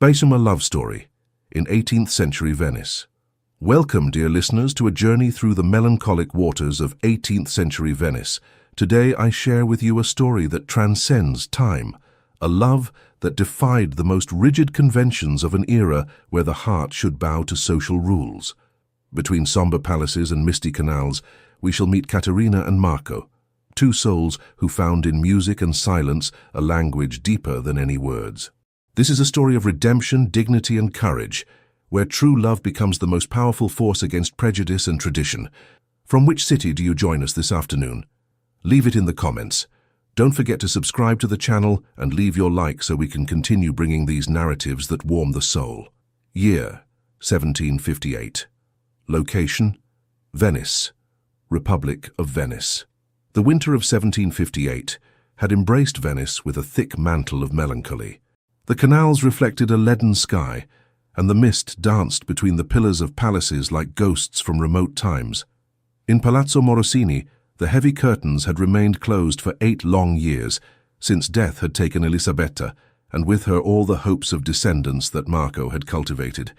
based on a love story in 18th century Venice. Welcome, dear listeners, to a journey through the melancholic waters of 18th century Venice. Today I share with you a story that transcends time, a love that defied the most rigid conventions of an era where the heart should bow to social rules. Between somber palaces and misty canals, we shall meet Caterina and Marco, two souls who found in music and silence a language deeper than any words. This is a story of redemption, dignity, and courage, where true love becomes the most powerful force against prejudice and tradition. From which city do you join us this afternoon? Leave it in the comments. Don't forget to subscribe to the channel and leave your like so we can continue bringing these narratives that warm the soul. Year, 1758. Location, Venice, Republic of Venice. The winter of 1758 had embraced Venice with a thick mantle of melancholy. The canals reflected a leaden sky, and the mist danced between the pillars of palaces like ghosts from remote times. In Palazzo Morosini, the heavy curtains had remained closed for 8 long years, since death had taken Elisabetta, and with her all the hopes of descendants that Marco had cultivated.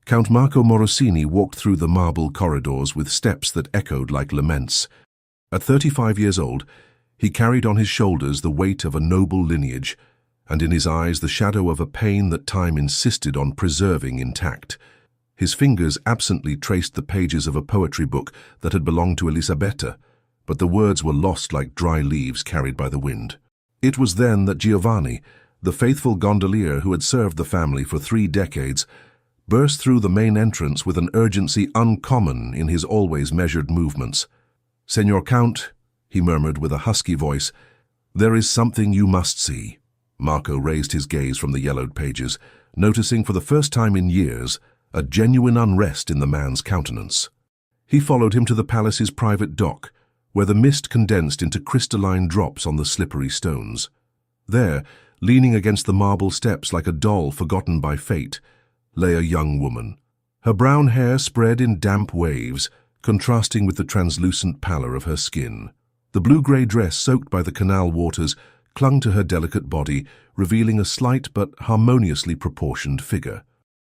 Count Marco Morosini walked through the marble corridors with steps that echoed like laments. At 35 years old, he carried on his shoulders the weight of a noble lineage, and in his eyes the shadow of a pain that time insisted on preserving intact. His fingers absently traced the pages of a poetry book that had belonged to Elisabetta, but the words were lost like dry leaves carried by the wind. It was then that Giovanni, the faithful gondolier who had served the family for 3 decades, burst through the main entrance with an urgency uncommon in his always measured movements. "Senor Count," he murmured with a husky voice, "there is something you must see." Marco raised his gaze from the yellowed pages, noticing for the first time in years a genuine unrest in the man's countenance. He followed him to the palace's private dock, where the mist condensed into crystalline drops on the slippery stones. There, leaning against the marble steps like a doll forgotten by fate, lay a young woman. Her brown hair spread in damp waves, contrasting with the translucent pallor of her skin. The blue-grey dress soaked by the canal waters clung to her delicate body, revealing a slight but harmoniously proportioned figure.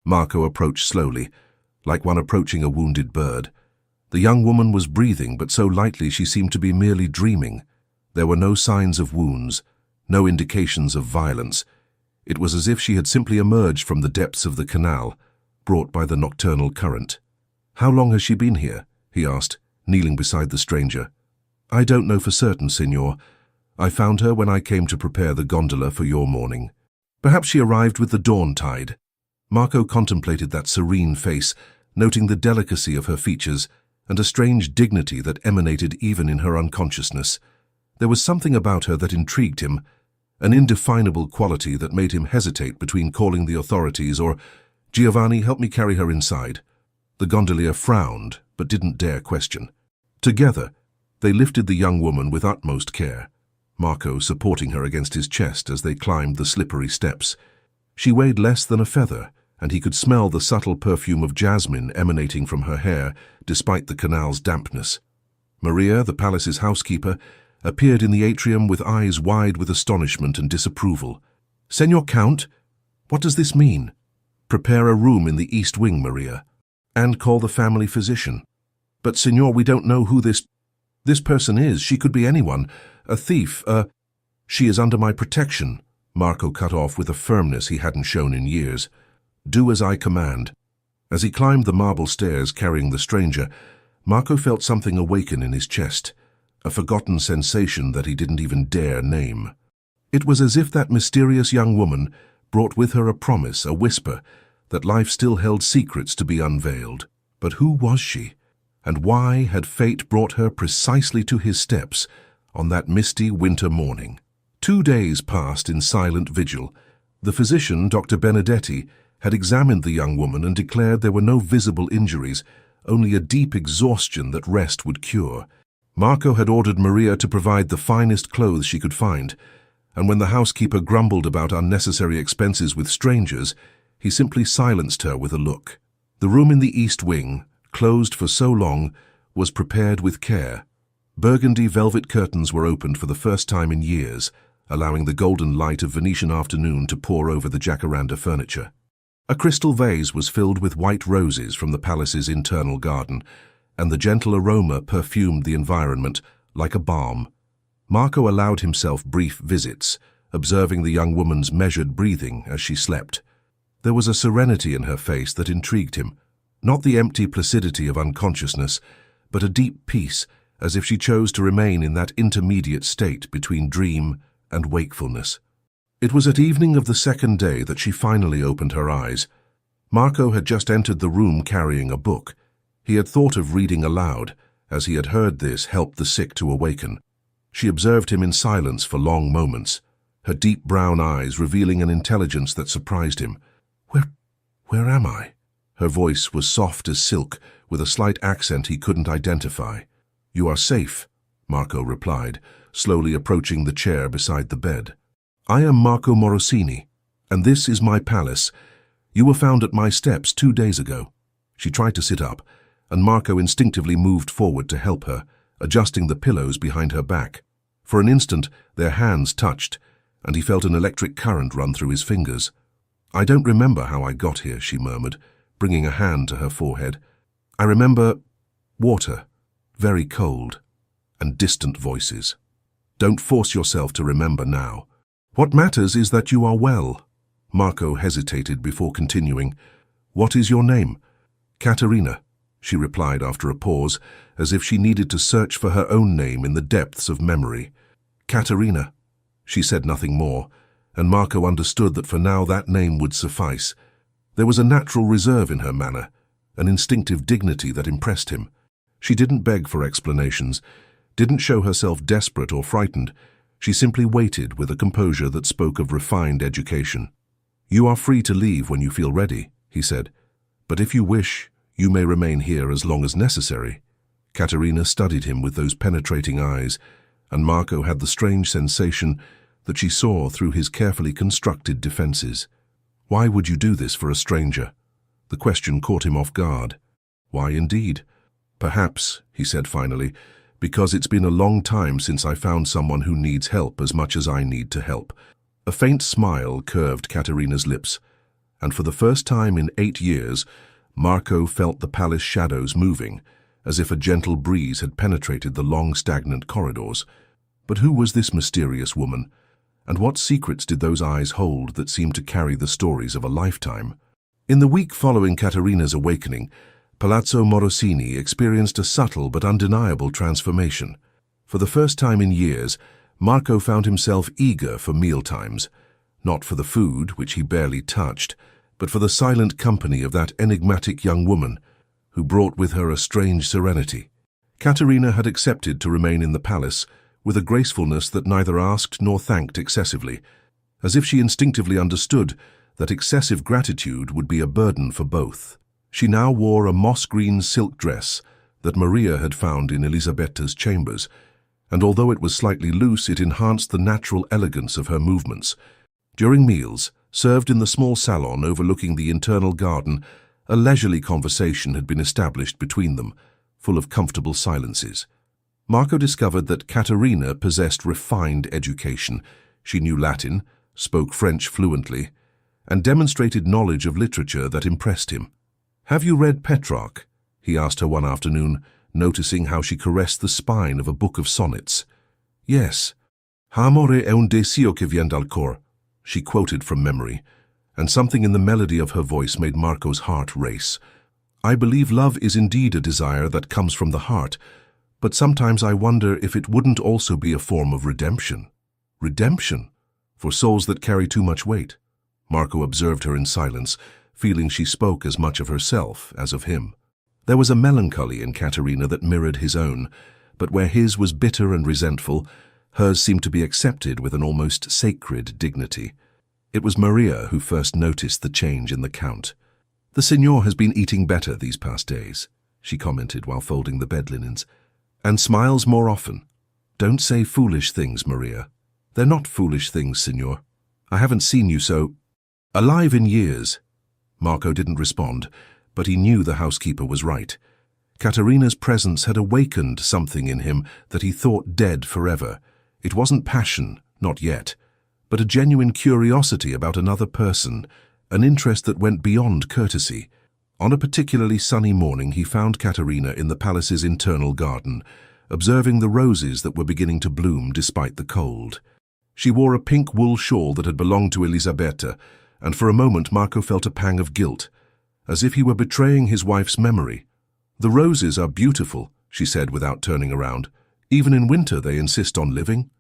Marco approached slowly, like one approaching a wounded bird. The young woman was breathing, but so lightly she seemed to be merely dreaming. There were no signs of wounds, no indications of violence. It was as if she had simply emerged from the depths of the canal, brought by the nocturnal current. "How long has she been here?" he asked, kneeling beside the stranger. "I don't know for certain, signor. I found her when I came to prepare the gondola for your morning. Perhaps she arrived with the dawn tide." Marco contemplated that serene face, noting the delicacy of her features and a strange dignity that emanated even in her unconsciousness. There was something about her that intrigued him, an indefinable quality that made him hesitate between calling the authorities or, "Giovanni, help me carry her inside." The gondolier frowned, but didn't dare question. Together, they lifted the young woman with utmost care, Marco supporting her against his chest as they climbed the slippery steps. She weighed less than a feather, and he could smell the subtle perfume of jasmine emanating from her hair, despite the canal's dampness. Maria, the palace's housekeeper, appeared in the atrium with eyes wide with astonishment and disapproval. "Senor Count, what does this mean?" "Prepare a room in the east wing, Maria, and call the family physician." "But, signor, we don't know who this person is. She could be anyone. A thief, She is under my protection," Marco cut off with a firmness he hadn't shown in years. "Do as I command." As he climbed the marble stairs carrying the stranger, Marco felt something awaken in his chest, a forgotten sensation that he didn't even dare name. It was as if that mysterious young woman brought with her a promise, a whisper, that life still held secrets to be unveiled. But who was she? And why had fate brought her precisely to his steps on that misty winter morning? 2 days passed in silent vigil. The physician, Dr. Benedetti, had examined the young woman and declared there were no visible injuries, only a deep exhaustion that rest would cure. Marco had ordered Maria to provide the finest clothes she could find, and when the housekeeper grumbled about unnecessary expenses with strangers, he simply silenced her with a look. The room in the east wing, closed for so long, was prepared with care. Burgundy velvet curtains were opened for the first time in years, allowing the golden light of Venetian afternoon to pour over the jacaranda furniture. A crystal vase was filled with white roses from the palace's internal garden, and the gentle aroma perfumed the environment like a balm. Marco allowed himself brief visits, observing the young woman's measured breathing as she slept. There was a serenity in her face that intrigued him, not the empty placidity of unconsciousness, but a deep peace, as if she chose to remain in that intermediate state between dream and wakefulness. It was at evening of the second day that she finally opened her eyes. Marco had just entered the room carrying a book. He had thought of reading aloud, as he had heard this help the sick to awaken. She observed him in silence for long moments, her deep brown eyes revealing an intelligence that surprised him. Where am I?" Her voice was soft as silk, with a slight accent he couldn't identify. "You are safe," Marco replied, slowly approaching the chair beside the bed. "I am Marco Morosini, and this is my palace. You were found at my steps 2 days ago." She tried to sit up, and Marco instinctively moved forward to help her, adjusting the pillows behind her back. For an instant, their hands touched, and he felt an electric current run through his fingers. "I don't remember how I got here," she murmured, bringing a hand to her forehead. "I remember water, very cold, and distant voices. Don't force yourself to remember now. What matters is that you are well." Marco hesitated before continuing. "What is your name?" "Katerina," she replied after a pause, as if she needed to search for her own name in the depths of memory. "Katerina." She said nothing more, and Marco understood that for now that name would suffice. There was a natural reserve in her manner, an instinctive dignity that impressed him. She didn't beg for explanations, didn't show herself desperate or frightened. She simply waited with a composure that spoke of refined education. "You are free to leave when you feel ready," he said, "but if you wish, you may remain here as long as necessary." Katerina studied him with those penetrating eyes, and Marco had the strange sensation that she saw through his carefully constructed defenses. Why would you do this for a stranger? The question caught him off guard. Why indeed? "Perhaps," he said finally, "because it's been a long time since I found someone who needs help as much as I need to help." A faint smile curved Katerina's lips, and for the first time in 8 years, Marco felt the palace shadows moving, as if a gentle breeze had penetrated the long stagnant corridors. But who was this mysterious woman? And what secrets did those eyes hold that seemed to carry the stories of a lifetime? In the week following Katerina's awakening, Palazzo Morosini experienced a subtle but undeniable transformation. For the first time in years, Marco found himself eager for mealtimes, not for the food, which he barely touched, but for the silent company of that enigmatic young woman, who brought with her a strange serenity. Katerina had accepted to remain in the palace, with a gracefulness that neither asked nor thanked excessively, as if she instinctively understood that excessive gratitude would be a burden for both. She now wore a moss-green silk dress that Maria had found in Elisabetta's chambers, and although it was slightly loose, it enhanced the natural elegance of her movements. During meals, served in the small salon overlooking the internal garden, a leisurely conversation had been established between them, full of comfortable silences. Marco discovered that Katerina possessed refined education. She knew Latin, spoke French fluently, and demonstrated knowledge of literature that impressed him. "Have you read Petrarch?" he asked her one afternoon, noticing how she caressed the spine of a book of sonnets. "Yes. Amore è un desio che vien dal cor," she quoted from memory, and something in the melody of her voice made Marco's heart race. "I believe love is indeed a desire that comes from the heart, but sometimes I wonder if it wouldn't also be a form of redemption." "Redemption? For souls that carry too much weight?" Marco observed her in silence, feeling she spoke as much of herself as of him. There was a melancholy in Katerina that mirrored his own, but where his was bitter and resentful, hers seemed to be accepted with an almost sacred dignity. It was Maria who first noticed the change in the Count. "The Signor has been eating better these past days," she commented while folding the bed linens, "and smiles more often. Don't say foolish things, Maria." "They're not foolish things, Signor. I haven't seen you so alive in years." Marco didn't respond, but he knew the housekeeper was right. Katerina's presence had awakened something in him that he thought dead forever. It wasn't passion, not yet, but a genuine curiosity about another person, an interest that went beyond courtesy. On a particularly sunny morning, he found Caterina in the palace's internal garden, observing the roses that were beginning to bloom despite the cold. She wore a pink wool shawl that had belonged to Elisabetta, and for a moment Marco felt a pang of guilt, as if he were betraying his wife's memory. "The roses are beautiful," she said without turning around. "Even in winter they insist on living."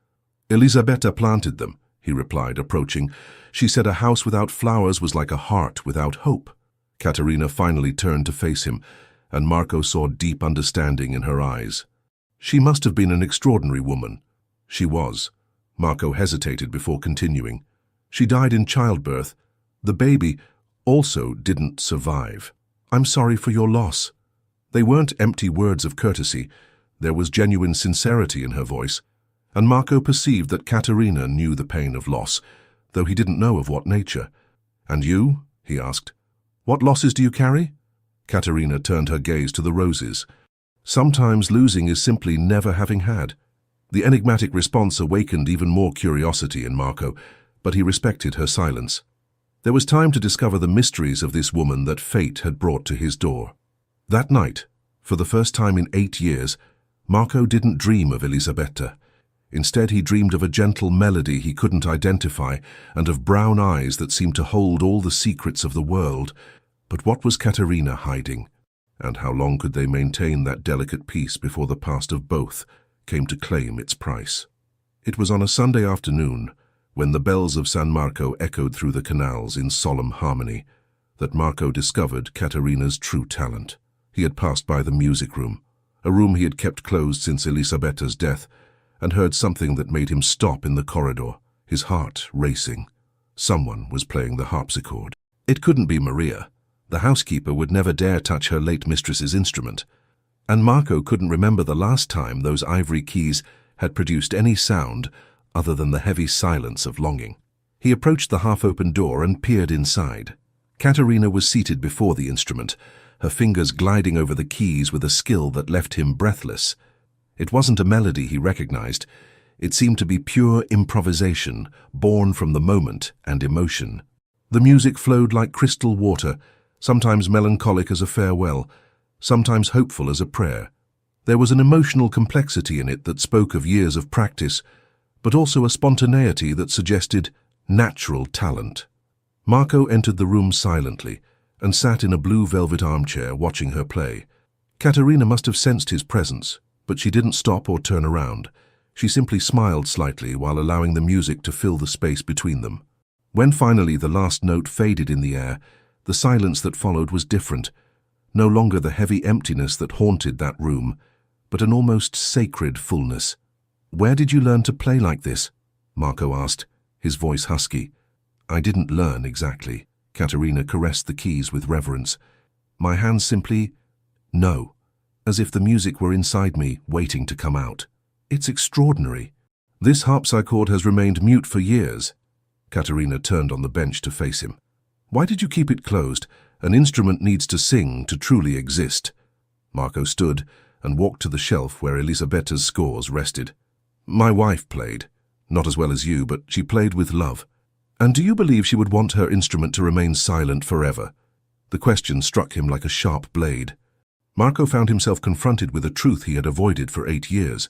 "Elisabetta planted them," he replied, approaching. "She said a house without flowers was like a heart without hope." Caterina finally turned to face him, and Marco saw deep understanding in her eyes. "She must have been an extraordinary woman." "She was." Marco hesitated before continuing. "She died in childbirth. The baby also didn't survive. I'm sorry for your loss." They weren't empty words of courtesy. There was genuine sincerity in her voice, and Marco perceived that Caterina knew the pain of loss, though he didn't know of what nature. "And you?" he asked. "What losses do you carry?" Caterina turned her gaze to the roses. "Sometimes losing is simply never having had." The enigmatic response awakened even more curiosity in Marco, but he respected her silence. There was time to discover the mysteries of this woman that fate had brought to his door. That night, for the first time in 8 years, Marco didn't dream of Elisabetta. Instead, he dreamed of a gentle melody he couldn't identify and of brown eyes that seemed to hold all the secrets of the world. But what was Caterina hiding? And how long could they maintain that delicate peace before the past of both came to claim its price? It was on a Sunday afternoon, when the bells of San Marco echoed through the canals in solemn harmony, that Marco discovered Caterina's true talent. He had passed by the music room, a room he had kept closed since Elisabetta's death, and heard something that made him stop in the corridor, his heart racing. Someone was playing the harpsichord. It couldn't be Maria. The housekeeper would never dare touch her late mistress's instrument, and Marco couldn't remember the last time those ivory keys had produced any sound other than the heavy silence of longing. He approached the half-open door and peered inside. Caterina was seated before the instrument, her fingers gliding over the keys with a skill that left him breathless. It wasn't a melody he recognized. It seemed to be pure improvisation, born from the moment and emotion. The music flowed like crystal water, sometimes melancholic as a farewell, sometimes hopeful as a prayer. There was an emotional complexity in it that spoke of years of practice, but also a spontaneity that suggested natural talent. Marco entered the room silently and sat in a blue velvet armchair watching her play. Caterina must have sensed his presence, but she didn't stop or turn around. She simply smiled slightly while allowing the music to fill the space between them. When finally the last note faded in the air, the silence that followed was different. No longer the heavy emptiness that haunted that room, but an almost sacred fullness. "Where did you learn to play like this?" Marco asked, his voice husky. "I didn't learn exactly." Caterina caressed the keys with reverence. "My hands simply know, as if the music were inside me, waiting to come out. It's extraordinary. This harpsichord has remained mute for years." Caterina turned on the bench to face him. "Why did you keep it closed? An instrument needs to sing to truly exist." Marco stood and walked to the shelf where Elisabetta's scores rested. "My wife played. Not as well as you, but she played with love." "And do you believe she would want her instrument to remain silent forever?" The question struck him like a sharp blade. Marco found himself confronted with a truth he had avoided for 8 years,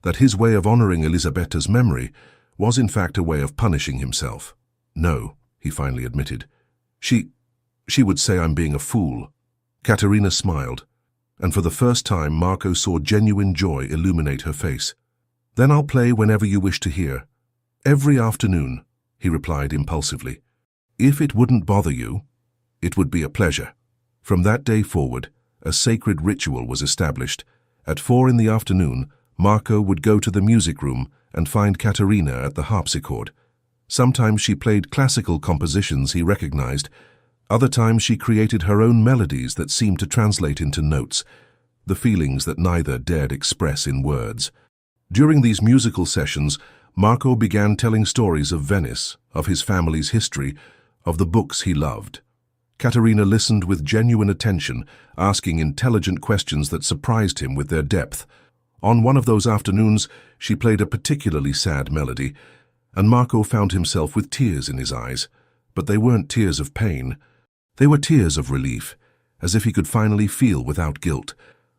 that his way of honoring Elisabetta's memory was in fact a way of punishing himself. "No," he finally admitted. She would say I'm being a fool." Caterina smiled, and for the first time Marco saw genuine joy illuminate her face. "Then I'll play whenever you wish to hear." "Every afternoon," he replied impulsively. "If it wouldn't bother you, it would be a pleasure." From that day forward, a sacred ritual was established. At 4 in the afternoon, Marco would go to the music room and find Caterina at the harpsichord. Sometimes she played classical compositions he recognized. Other times she created her own melodies that seemed to translate into notes, the feelings that neither dared express in words. During these musical sessions, Marco began telling stories of Venice, of his family's history, of the books he loved. Caterina listened with genuine attention, asking intelligent questions that surprised him with their depth. On one of those afternoons, she played a particularly sad melody, and Marco found himself with tears in his eyes. But they weren't tears of pain. They were tears of relief, as if he could finally feel without guilt,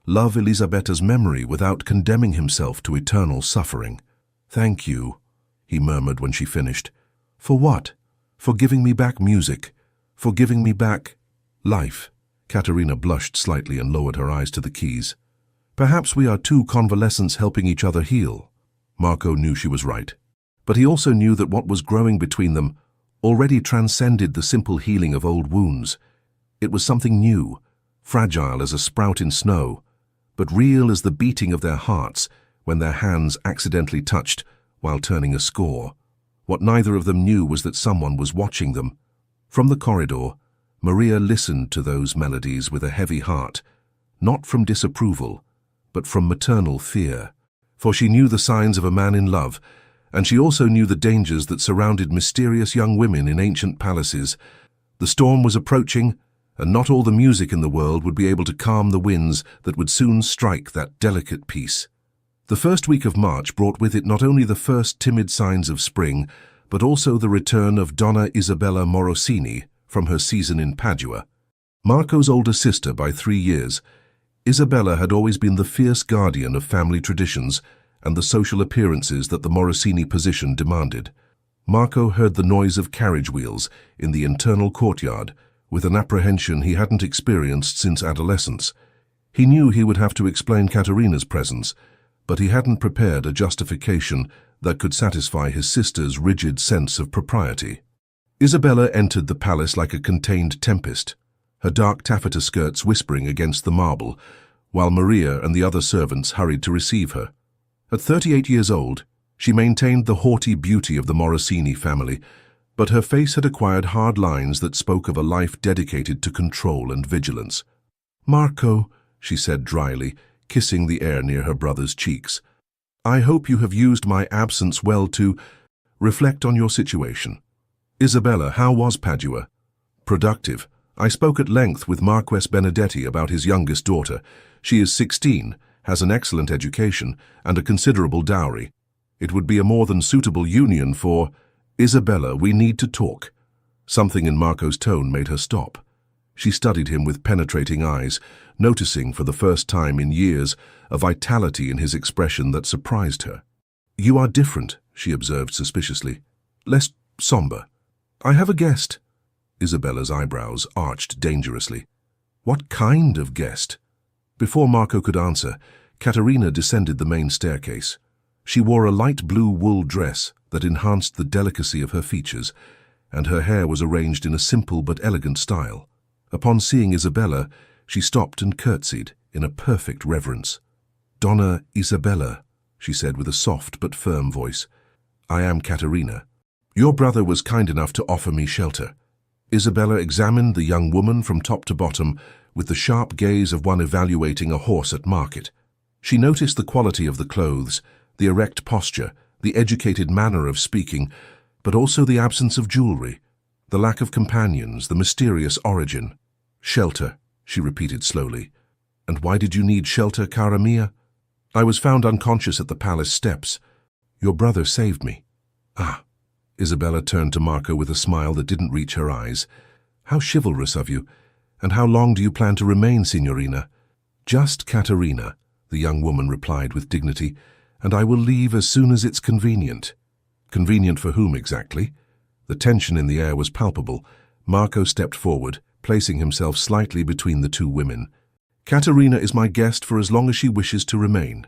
love Elisabetta's memory without condemning himself to eternal suffering. "Thank you," he murmured when she finished. "For what? For giving me back music. For giving me back life." Katerina blushed slightly and lowered her eyes to the keys. "Perhaps we are two convalescents helping each other heal." Marco knew she was right. But he also knew that what was growing between them already transcended the simple healing of old wounds. It was something new, fragile as a sprout in snow, but real as the beating of their hearts when their hands accidentally touched while turning a score. What neither of them knew was that someone was watching them. From the corridor, Maria listened to those melodies with a heavy heart, not from disapproval, but from maternal fear. For she knew the signs of a man in love, and she also knew the dangers that surrounded mysterious young women in ancient palaces. The storm was approaching, and not all the music in the world would be able to calm the winds that would soon strike that delicate peace. The first week of March brought with it not only the first timid signs of spring, but also the return of Donna Isabella Morosini from her season in Padua. Marco's older sister by 3 years, Isabella had always been the fierce guardian of family traditions and the social appearances that the Morosini position demanded. Marco heard the noise of carriage wheels in the internal courtyard with an apprehension he hadn't experienced since adolescence. He knew he would have to explain Caterina's presence, but he hadn't prepared a justification that could satisfy his sister's rigid sense of propriety. Isabella entered the palace like a contained tempest, her dark taffeta skirts whispering against the marble, while Maria and the other servants hurried to receive her. At 38 years old, she maintained the haughty beauty of the Morosini family, but her face had acquired hard lines that spoke of a life dedicated to control and vigilance. "Marco," she said dryly, kissing the air near her brother's cheeks, "I hope you have used my absence well to reflect on your situation." "Isabella, how was Padua?" "Productive. I spoke at length with Marquess Benedetti about his youngest daughter. She is 16, has an excellent education, and a considerable dowry. It would be a more than suitable union for— Isabella, we need to talk." Something in Marco's tone made her stop. She studied him with penetrating eyes, noticing for the first time in years a vitality in his expression that surprised her. "You are different," she observed suspiciously. "Less somber." "I have a guest." Isabella's eyebrows arched dangerously. "What kind of guest?" Before Marco could answer, Caterina descended the main staircase. She wore a light blue wool dress that enhanced the delicacy of her features, and her hair was arranged in a simple but elegant style. Upon seeing Isabella, she stopped and curtsied in a perfect reverence. "Donna Isabella," she said with a soft but firm voice. "I am Caterina. Your brother was kind enough to offer me shelter." Isabella examined the young woman from top to bottom with the sharp gaze of one evaluating a horse at market. She noticed the quality of the clothes, the erect posture, the educated manner of speaking, but also the absence of jewelry, the lack of companions, the mysterious origin. "Shelter," she repeated slowly. "And why did you need shelter, cara mia?" "I was found unconscious at the palace steps. Your brother saved me." "Ah." Isabella turned to Marco with a smile that didn't reach her eyes. "How chivalrous of you. And how long do you plan to remain, signorina?" "Just Caterina," the young woman replied with dignity, "and I will leave as soon as it's convenient." Convenient for whom exactly? The tension in the air was palpable. Marco stepped forward, placing himself slightly between the two women. "Caterina is my guest for as long as she wishes to remain."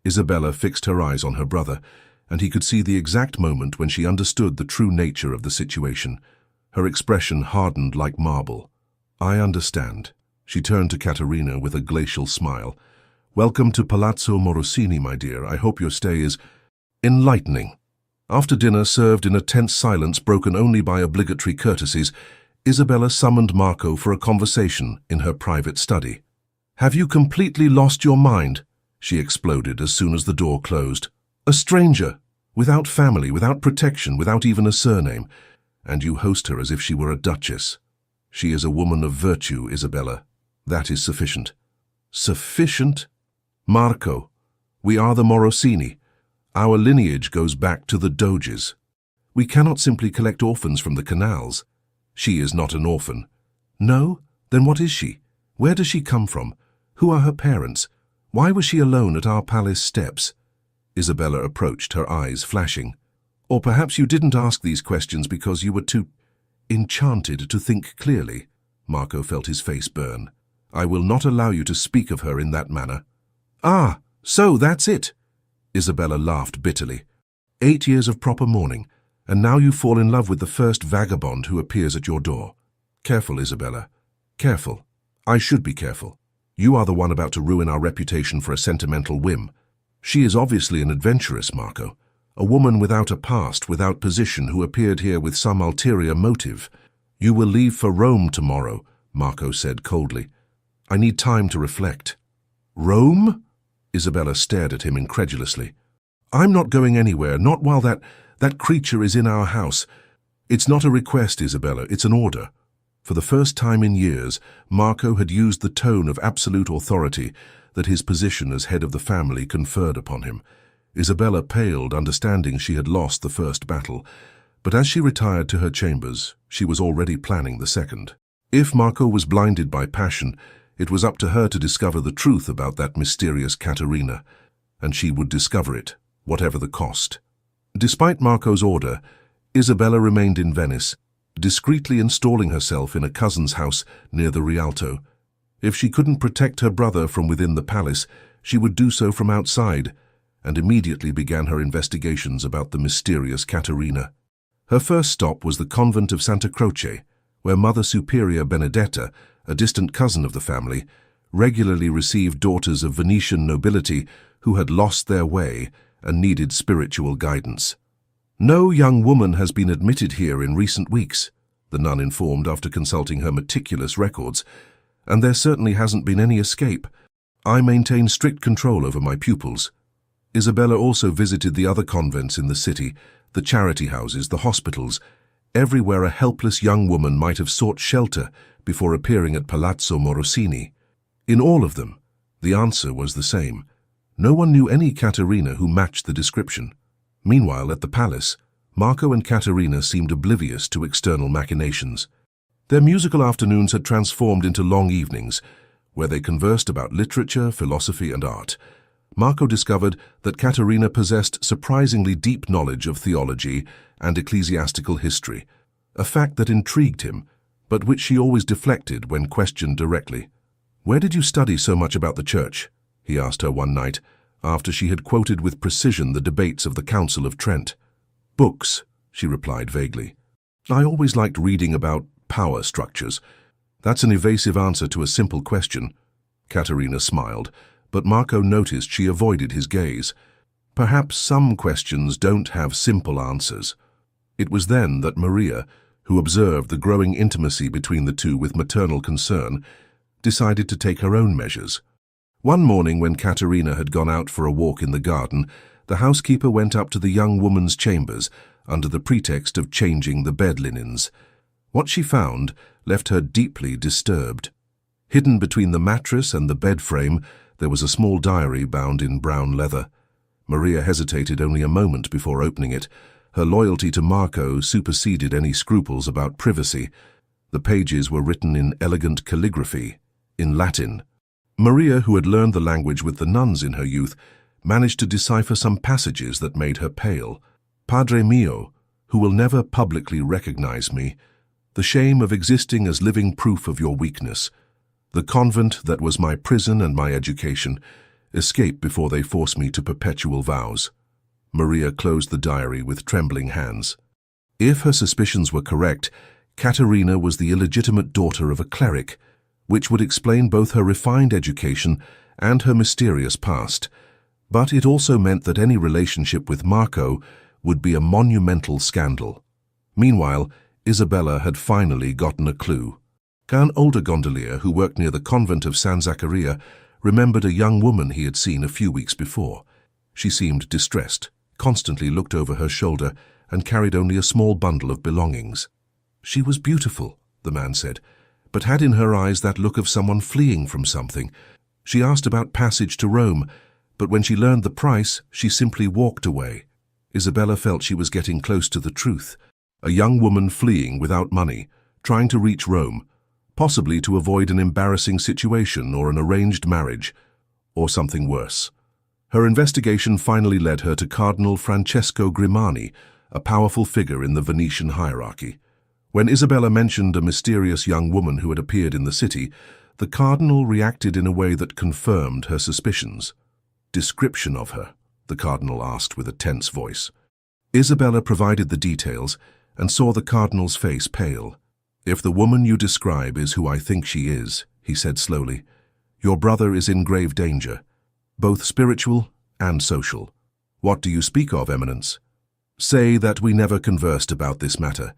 Isabella fixed her eyes on her brother, and he could see the exact moment when she understood the true nature of the situation. Her expression hardened like marble. "I understand." She turned to Caterina with a glacial smile. "Welcome to Palazzo Morosini, my dear. I hope your stay is enlightening." After dinner, served in a tense silence broken only by obligatory courtesies, Isabella summoned Marco for a conversation in her private study. "Have you completely lost your mind?" she exploded as soon as the door closed. "A stranger, without family, without protection, without even a surname, and you host her as if she were a duchess. She is a woman of virtue, Isabella. That is sufficient." "Sufficient?" "Marco, we are the Morosini. Our lineage goes back to the Doges. We cannot simply collect orphans from the canals. She is not an orphan. No? Then what is she? Where does she come from? Who are her parents? Why was she alone at our palace steps? Isabella approached, her eyes flashing. Or perhaps you didn't ask these questions because you were too enchanted to think clearly. Marco felt his face burn. I will not allow you to speak of her in that manner. Ah, so that's it. Isabella laughed bitterly. 8 years of proper mourning, and now you fall in love with the first vagabond who appears at your door. Careful, Isabella. Careful. I should be careful. You are the one about to ruin our reputation for a sentimental whim. She is obviously an adventuress, Marco. A woman without a past, without position, who appeared here with some ulterior motive. You will leave for Rome tomorrow, Marco said coldly. I need time to reflect. Rome? Isabella stared at him incredulously. I'm not going anywhere, not while that creature is in our house. It's not a request, Isabella, it's an order. For the first time in years, Marco had used the tone of absolute authority that his position as head of the family conferred upon him. Isabella paled, understanding she had lost the first battle, but as she retired to her chambers, she was already planning the second. If Marco was blinded by passion, it was up to her to discover the truth about that mysterious Caterina, and she would discover it, whatever the cost. Despite Marco's order, Isabella remained in Venice, discreetly installing herself in a cousin's house near the Rialto. If she couldn't protect her brother from within the palace, she would do so from outside, and immediately began her investigations about the mysterious Caterina. Her first stop was the convent of Santa Croce, where Mother Superior Benedetta, a distant cousin of the family, regularly received daughters of Venetian nobility who had lost their way and needed spiritual guidance. No young woman has been admitted here in recent weeks, the nun informed after consulting her meticulous records, and there certainly hasn't been any escape. I maintain strict control over my pupils. Isabella also visited the other convents in the city, the charity houses, the hospitals, everywhere a helpless young woman might have sought shelter before appearing at Palazzo Morosini. In all of them, the answer was the same. No one knew any Caterina who matched the description. Meanwhile, at the palace, Marco and Caterina seemed oblivious to external machinations. Their musical afternoons had transformed into long evenings, where they conversed about literature, philosophy, and art. Marco discovered that Caterina possessed surprisingly deep knowledge of theology and ecclesiastical history, a fact that intrigued him, but which she always deflected when questioned directly. "Where did you study so much about the church?" he asked her one night, after she had quoted with precision the debates of the Council of Trent. "Books," she replied vaguely. "I always liked reading about power structures." That's an evasive answer to a simple question. Caterina smiled, but Marco noticed she avoided his gaze. Perhaps some questions don't have simple answers. It was then that Maria, who observed the growing intimacy between the two with maternal concern, decided to take her own measures. One morning when Caterina had gone out for a walk in the garden, the housekeeper went up to the young woman's chambers under the pretext of changing the bed linens. What she found left her deeply disturbed. Hidden between the mattress and the bed frame, there was a small diary bound in brown leather. Maria hesitated only a moment before opening it. Her loyalty to Marco superseded any scruples about privacy. The pages were written in elegant calligraphy, in Latin. Maria, who had learned the language with the nuns in her youth, managed to decipher some passages that made her pale. "Padre mio, who will never publicly recognize me, the shame of existing as living proof of your weakness. The convent that was my prison and my education, escape before they force me to perpetual vows." Maria closed the diary with trembling hands. If her suspicions were correct, Caterina was the illegitimate daughter of a cleric, which would explain both her refined education and her mysterious past. But it also meant that any relationship with Marco would be a monumental scandal. Meanwhile, Isabella had finally gotten a clue. An older gondolier who worked near the convent of San Zaccaria remembered a young woman he had seen a few weeks before. She seemed distressed, constantly looked over her shoulder, and carried only a small bundle of belongings. "She was beautiful," the man said, "but had in her eyes that look of someone fleeing from something. She asked about passage to Rome, but when she learned the price, she simply walked away." Isabella felt she was getting close to the truth. A young woman fleeing without money, trying to reach Rome, possibly to avoid an embarrassing situation or an arranged marriage, or something worse. Her investigation finally led her to Cardinal Francesco Grimani, a powerful figure in the Venetian hierarchy. When Isabella mentioned a mysterious young woman who had appeared in the city, the cardinal reacted in a way that confirmed her suspicions. "Description of her?" the cardinal asked with a tense voice. Isabella provided the details and saw the cardinal's face pale. "If the woman you describe is who I think she is," he said slowly, "your brother is in grave danger, both spiritual and social." "What do you speak of, Eminence?" "Say that we never conversed about this matter,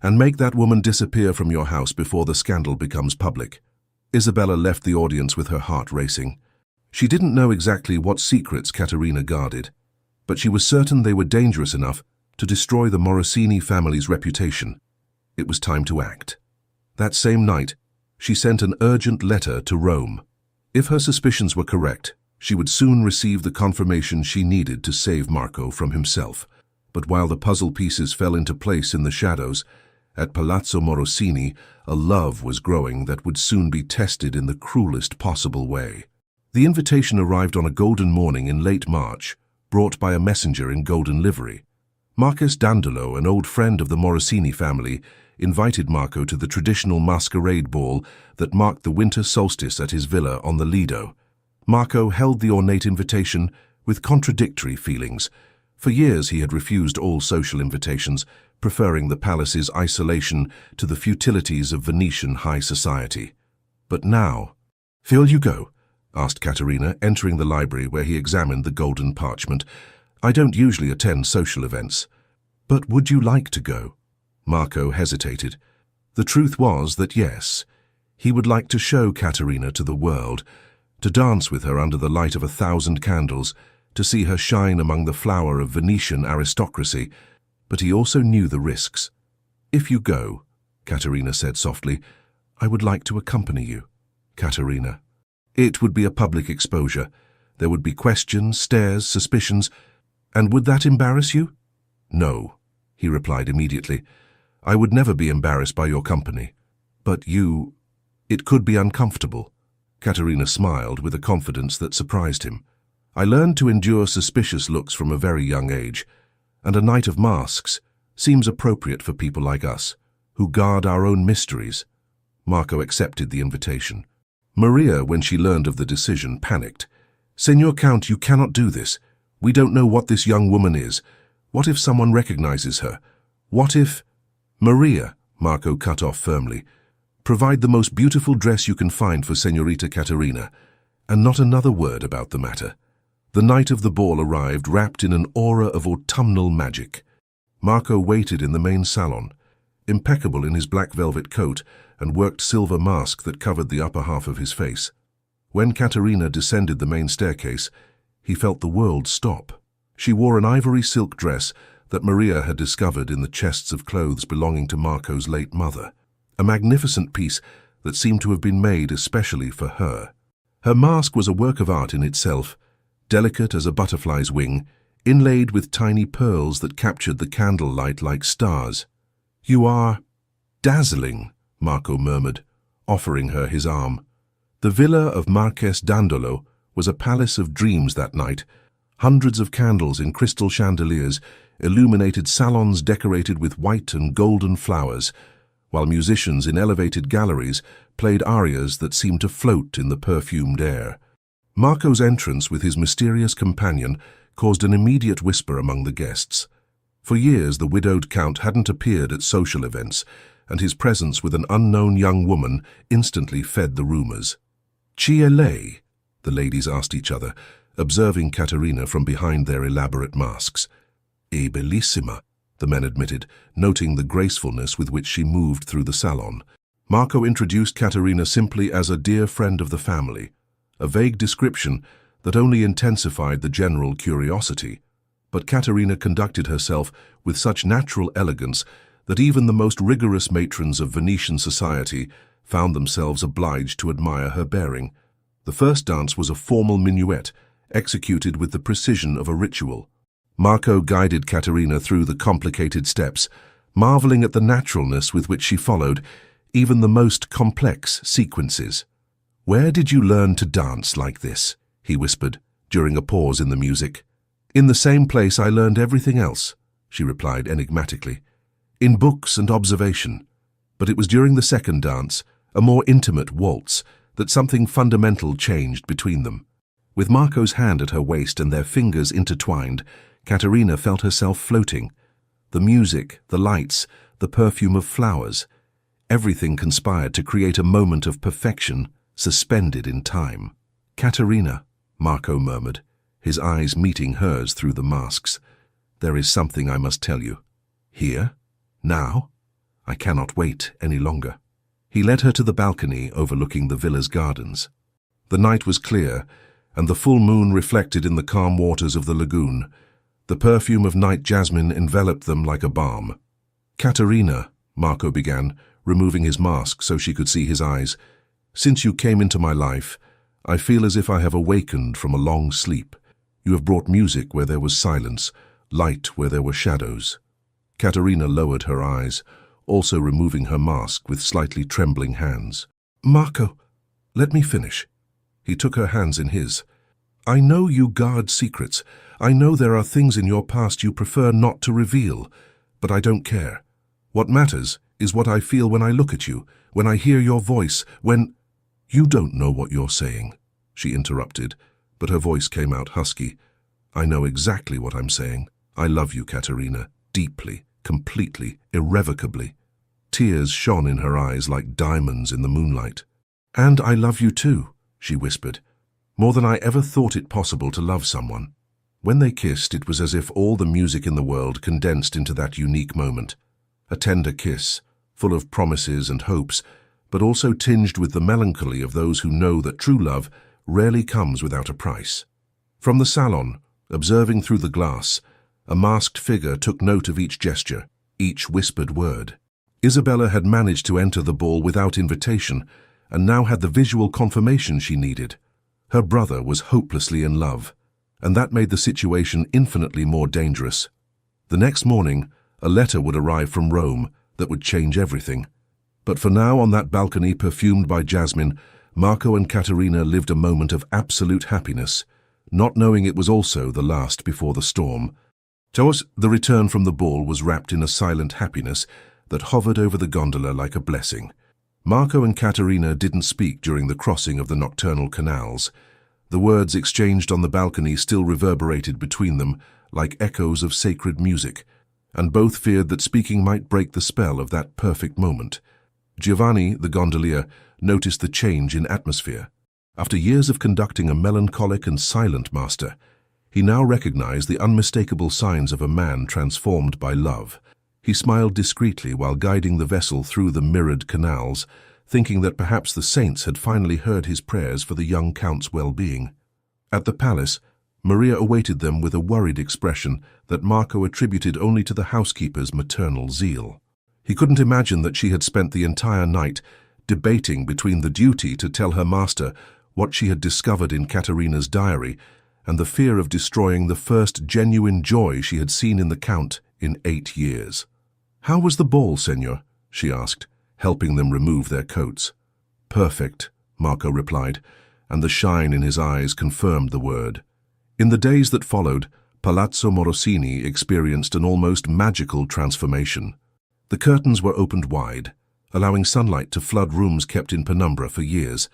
and make that woman disappear from your house before the scandal becomes public." Isabella left the audience with her heart racing. She didn't know exactly what secrets Caterina guarded, but she was certain they were dangerous enough to destroy the Morosini family's reputation. It was time to act. That same night, she sent an urgent letter to Rome. If her suspicions were correct, she would soon receive the confirmation she needed to save Marco from himself. But while the puzzle pieces fell into place in the shadows, at Palazzo Morosini, a love was growing that would soon be tested in the cruelest possible way. The invitation arrived on a golden morning in late March, brought by a messenger in golden livery. Marquess Dandolo, an old friend of the Morosini family, invited Marco to the traditional masquerade ball that marked the winter solstice at his villa on the Lido. Marco held the ornate invitation with contradictory feelings. For years he had refused all social invitations, preferring the palace's isolation to the futilities of Venetian high society. But now— "Will you go?" asked Caterina, entering the library where he examined the golden parchment. "I don't usually attend social events." "But would you like to go?" Marco hesitated. The truth was that yes, he would like to show Caterina to the world, to dance with her under the light of 1,000 candles, to see her shine among the flower of Venetian aristocracy, but he also knew the risks. "If you go," Caterina said softly, "I would like to accompany you." "Caterina." "It would be a public exposure. There would be questions, stares, suspicions. And would that embarrass you?" "No," he replied immediately. "I would never be embarrassed by your company." "But you— it could be uncomfortable." Caterina smiled with a confidence that surprised him. "I learned to endure suspicious looks from a very young age, and a night of masks seems appropriate for people like us, who guard our own mysteries." Marco accepted the invitation. Maria, when she learned of the decision, panicked. "Senor Count, you cannot do this. We don't know what this young woman is. What if someone recognizes her? What if—" "Maria," Marco cut off firmly, "provide the most beautiful dress you can find for Senorita Caterina, and not another word about the matter." The night of the ball arrived wrapped in an aura of autumnal magic. Marco waited in the main salon, impeccable in his black velvet coat and worked silver mask that covered the upper half of his face. When Caterina descended the main staircase, he felt the world stop. She wore an ivory silk dress that Maria had discovered in the chests of clothes belonging to Marco's late mother, a magnificent piece that seemed to have been made especially for her. Her mask was a work of art in itself, delicate as a butterfly's wing, inlaid with tiny pearls that captured the candlelight like stars. "You are dazzling," Marco murmured, offering her his arm. The villa of Marquess Dandolo was a palace of dreams that night. Hundreds of candles in crystal chandeliers illuminated salons decorated with white and golden flowers, while musicians in elevated galleries played arias that seemed to float in the perfumed air. Marco's entrance with his mysterious companion caused an immediate whisper among the guests. For years, the widowed count hadn't appeared at social events, and his presence with an unknown young woman instantly fed the rumors. "Chi è lei?" the ladies asked each other, observing Caterina from behind their elaborate masks. "È bellissima," the men admitted, noting the gracefulness with which she moved through the salon. Marco introduced Caterina simply as a dear friend of the family, a vague description that only intensified the general curiosity. But Caterina conducted herself with such natural elegance that even the most rigorous matrons of Venetian society found themselves obliged to admire her bearing. The first dance was a formal minuet, executed with the precision of a ritual. Marco guided Caterina through the complicated steps, marveling at the naturalness with which she followed, even the most complex sequences. "Where did you learn to dance like this?" he whispered, during a pause in the music. "In the same place I learned everything else," she replied enigmatically. "In books and observation." But it was during the second dance, a more intimate waltz, that something fundamental changed between them. With Marco's hand at her waist and their fingers intertwined, Katerina felt herself floating. The music, the lights, the perfume of flowers, everything conspired to create a moment of perfection, suspended in time. "Katerina," Marco murmured, his eyes meeting hers through the masks. "There is something I must tell you." "Here? Now? I cannot wait any longer." He led her to the balcony overlooking the villa's gardens. The night was clear, and the full moon reflected in the calm waters of the lagoon. The perfume of night jasmine enveloped them like a balm. "Katerina," Marco began, removing his mask so she could see his eyes, "since you came into my life, I feel as if I have awakened from a long sleep. You have brought music where there was silence, light where there were shadows." Katerina lowered her eyes, also removing her mask with slightly trembling hands. "Marco, let me finish." He took her hands in his. "I know you guard secrets. I know there are things in your past you prefer not to reveal, but I don't care. What matters is what I feel when I look at you, when I hear your voice, when—" "You don't know what you're saying," she interrupted, but her voice came out husky. "I know exactly what I'm saying. I love you, Katerina, deeply, completely, irrevocably." Tears shone in her eyes like diamonds in the moonlight. "And I love you too," she whispered, "more than I ever thought it possible to love someone." When they kissed, it was as if all the music in the world condensed into that unique moment. A tender kiss, full of promises and hopes, but also tinged with the melancholy of those who know that true love rarely comes without a price. From the salon, observing through the glass, a masked figure took note of each gesture, each whispered word. Isabella had managed to enter the ball without invitation, and now had the visual confirmation she needed. Her brother was hopelessly in love, and that made the situation infinitely more dangerous. The next morning, a letter would arrive from Rome that would change everything. But for now, on that balcony perfumed by jasmine, Marco and Katerina lived a moment of absolute happiness, not knowing it was also the last before the storm. To us, the return from the ball was wrapped in a silent happiness that hovered over the gondola like a blessing. Marco and Katerina didn't speak during the crossing of the nocturnal canals. The words exchanged on the balcony still reverberated between them like echoes of sacred music, and both feared that speaking might break the spell of that perfect moment. Giovanni, the gondolier, noticed the change in atmosphere. After years of conducting a melancholic and silent master, he now recognized the unmistakable signs of a man transformed by love. He smiled discreetly while guiding the vessel through the mirrored canals, thinking that perhaps the saints had finally heard his prayers for the young count's well-being. At the palace, Maria awaited them with a worried expression that Marco attributed only to the housekeeper's maternal zeal. He couldn't imagine that she had spent the entire night debating between the duty to tell her master what she had discovered in Katerina's diary and the fear of destroying the first genuine joy she had seen in the Count in 8 years. "How was the ball, Senor?" she asked, helping them remove their coats. "Perfect," Marco replied, and the shine in his eyes confirmed the word. In the days that followed, Palazzo Morosini experienced an almost magical transformation. The curtains were opened wide, allowing sunlight to flood rooms kept in penumbra for years.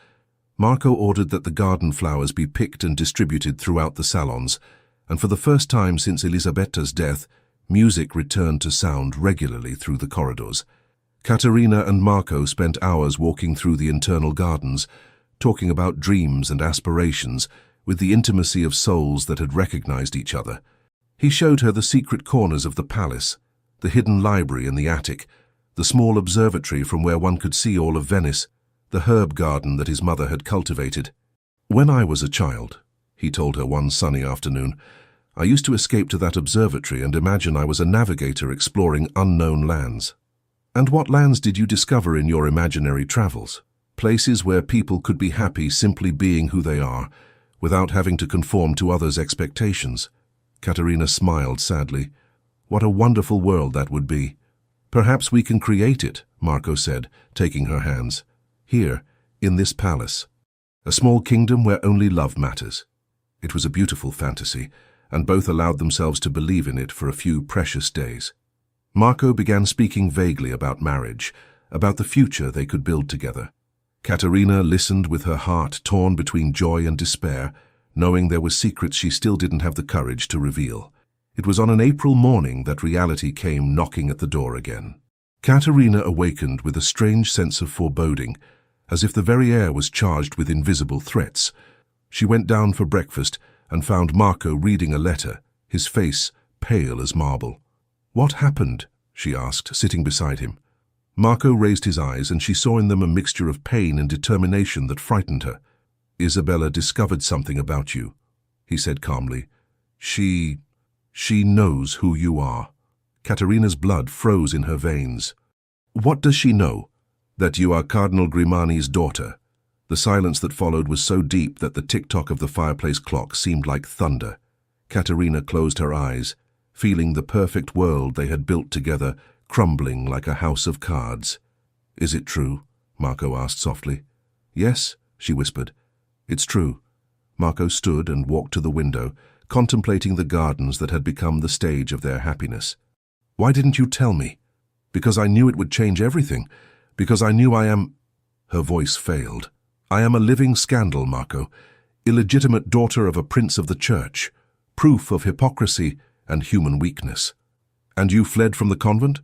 Marco ordered that the garden flowers be picked and distributed throughout the salons, and for the first time since Elisabetta's death, music returned to sound regularly through the corridors. Katerina and Marco spent hours walking through the internal gardens, talking about dreams and aspirations, with the intimacy of souls that had recognized each other. He showed her the secret corners of the palace, the hidden library in the attic, the small observatory from where one could see all of Venice, the herb garden that his mother had cultivated. "When I was a child," he told her one sunny afternoon, "I used to escape to that observatory and imagine I was a navigator exploring unknown lands." "And what lands did you discover in your imaginary travels? Places where people could be happy simply being who they are, without having to conform to others' expectations." Katerina smiled sadly. "What a wonderful world that would be. Perhaps we can create it, Marco said, taking her hands. Here, in this palace. A small kingdom where only love matters. It was a beautiful fantasy, and both allowed themselves to believe in it for a few precious days. Marco began speaking vaguely about marriage, about the future they could build together. Katerina listened with her heart torn between joy and despair, knowing there were secrets she still didn't have the courage to reveal. It was on an April morning that reality came knocking at the door again. Katerina awakened with a strange sense of foreboding, as if the very air was charged with invisible threats. She went down for breakfast and found Marco reading a letter, his face pale as marble. "What happened?" she asked, sitting beside him. Marco raised his eyes, and she saw in them a mixture of pain and determination that frightened her. "Isabella discovered something about you," he said calmly. She knows who you are." Caterina's blood froze in her veins. "What does she know?" "That you are Cardinal Grimani's daughter." The silence that followed was so deep that the tick-tock of the fireplace clock seemed like thunder. Caterina closed her eyes, feeling the perfect world they had built together crumbling like a house of cards. "Is it true?" Marco asked softly. "Yes," she whispered. "It's true." Marco stood and walked to the window, contemplating the gardens that had become the stage of their happiness. "Why didn't you tell me?" "Because I knew it would change everything. Because I knew I am—" Her voice failed. "I am a living scandal, Marco. Illegitimate daughter of a prince of the church. Proof of hypocrisy and human weakness." "And you fled from the convent?"